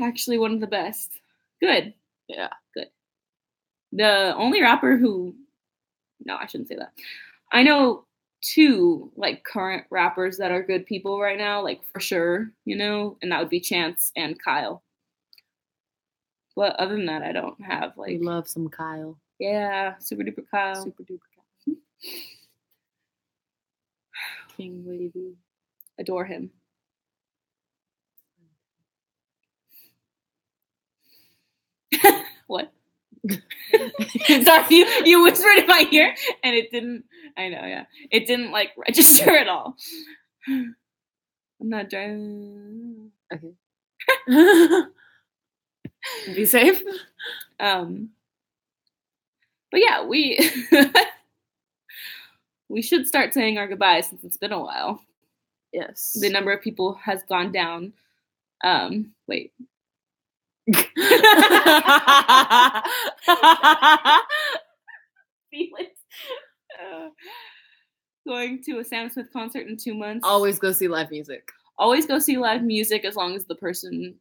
Actually, one of the best. Good. Yeah. Good. The only rapper who... No, I shouldn't say that. I know 2 like current rappers that are good people right now, like for sure, you know, and that would be Chance and Kyle. But other than that, I don't have like... We love some Kyle. Yeah, super duper Kyle. Super duper Kyle. King Wavy. Adore him. What? Sorry, you whispered in my ear and it didn't... I know, yeah. It didn't like register at all. I'm not driving. Okay. Be safe. But yeah, we we should start saying our goodbyes since it's been a while. Yes. The number of people has gone down. Wait. Felix. Going to a Sam Smith concert in 2 months. Always go see live music. Always go see live music as long as the person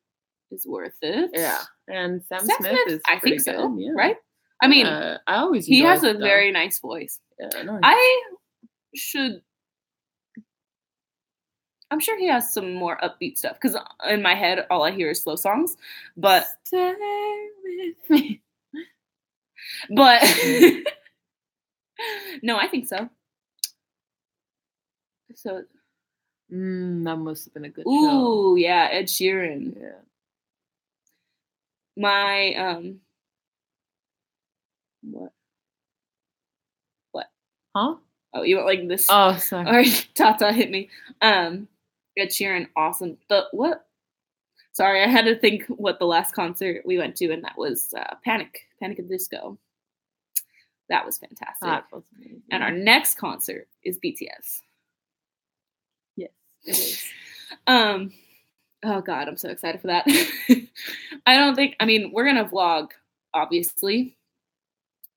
is worth it. Yeah. And Sam Sam Smith is I think so, good. Yeah. right? I mean, I always he has enjoy a stuff. very nice voice. Yeah, nice. I'm sure he has some more upbeat stuff because in my head all I hear is slow songs. But stay with me. But no, I think so. So that must have been a good show. Ooh, yeah, Ed Sheeran. Yeah. My what? Huh? Oh, you went like this. Oh, sorry. Or Tata hit me. Ed Sheeran, awesome. What? Sorry, I had to think what the last concert we went to, and that was Panic at the Disco. That was fantastic. That was amazing. And our next concert is BTS. Yes, it is. Oh God, I'm so excited for that. We're gonna vlog, obviously.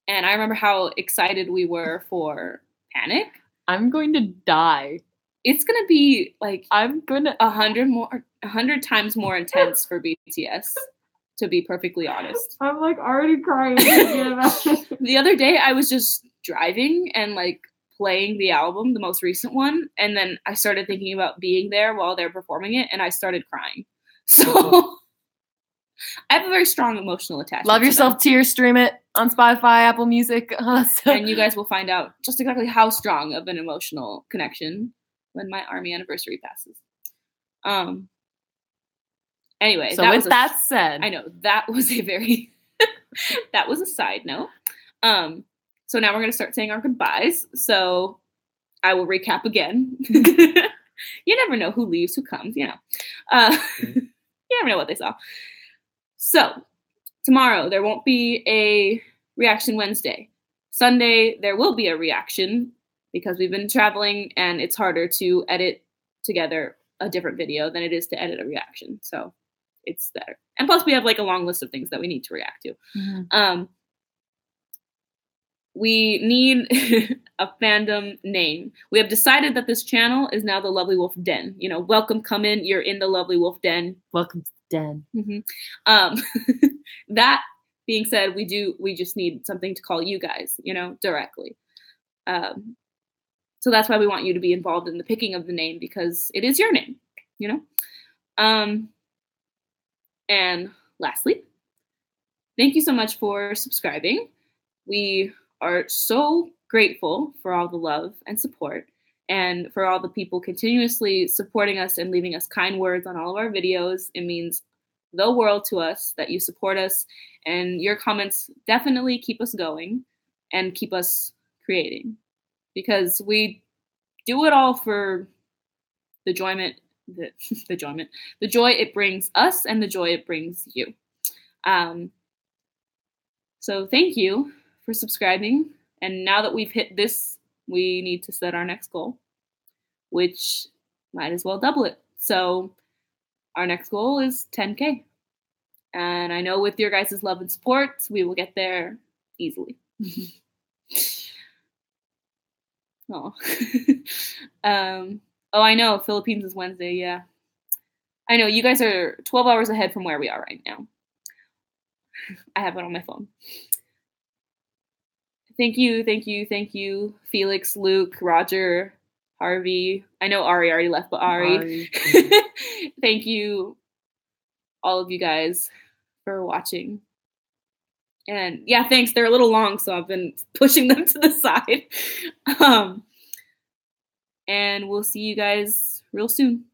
And I remember how excited we were for Panic. I'm going to die. It's gonna be like I'm gonna 100 times more intense for BTS, to be perfectly honest. I'm like already crying thinking about it. The other day I was just driving and like playing the album, the most recent one, and then I started thinking about being there while they're performing it, and I started crying. So I have a very strong emotional attachment. Love yourself, tears, stream it on Spotify, Apple Music. And you guys will find out just exactly how strong of an emotional connection when my Army anniversary passes. Anyway, so with that said, I know that was a very that was a side note. So now we're gonna start saying our goodbyes. So I will recap again. You never know who leaves, who comes. You know, you never know what they saw. So tomorrow there won't be a reaction Wednesday. Sunday there will be a reaction because we've been traveling and it's harder to edit together a different video than it is to edit a reaction. So it's better. And plus we have like a long list of things that we need to react to. Mm-hmm. We need a fandom name. We have decided that this channel is now the Lovely Wolf Den. You know, welcome, come in. You're in the Lovely Wolf Den. Welcome to the den. Mm-hmm. That being said, we just need something to call you guys, you know, directly. So that's why we want you to be involved in the picking of the name because it is your name, you know? And lastly, thank you so much for subscribing. We are so grateful for all the love and support and for all the people continuously supporting us and leaving us kind words on all of our videos. It means the world to us that you support us, and your comments definitely keep us going and keep us creating because we do it all for the joy it brings us and the joy it brings you. So thank you for subscribing. And now that we've hit this, we need to set our next goal. which might as well double it. So our next goal is 10K. And I know with your guys' love and support, we will get there easily. Oh. I know. Philippines is Wednesday, yeah. I know. You guys are 12 hours ahead from where we are right now. I have it on my phone. Thank you, Felix, Luke, Roger, Harvey. I know Ari already left, but Ari. Thank you, all of you guys, for watching. And yeah, thanks. They're a little long, so I've been pushing them to the side. And we'll see you guys real soon.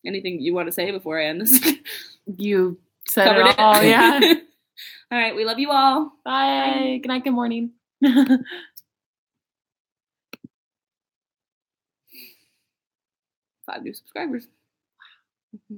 Anything you want to say before I end this? You said Covered it all. Yeah. All right. We love you all. Bye. Good night. Good morning. 5 new subscribers. Wow.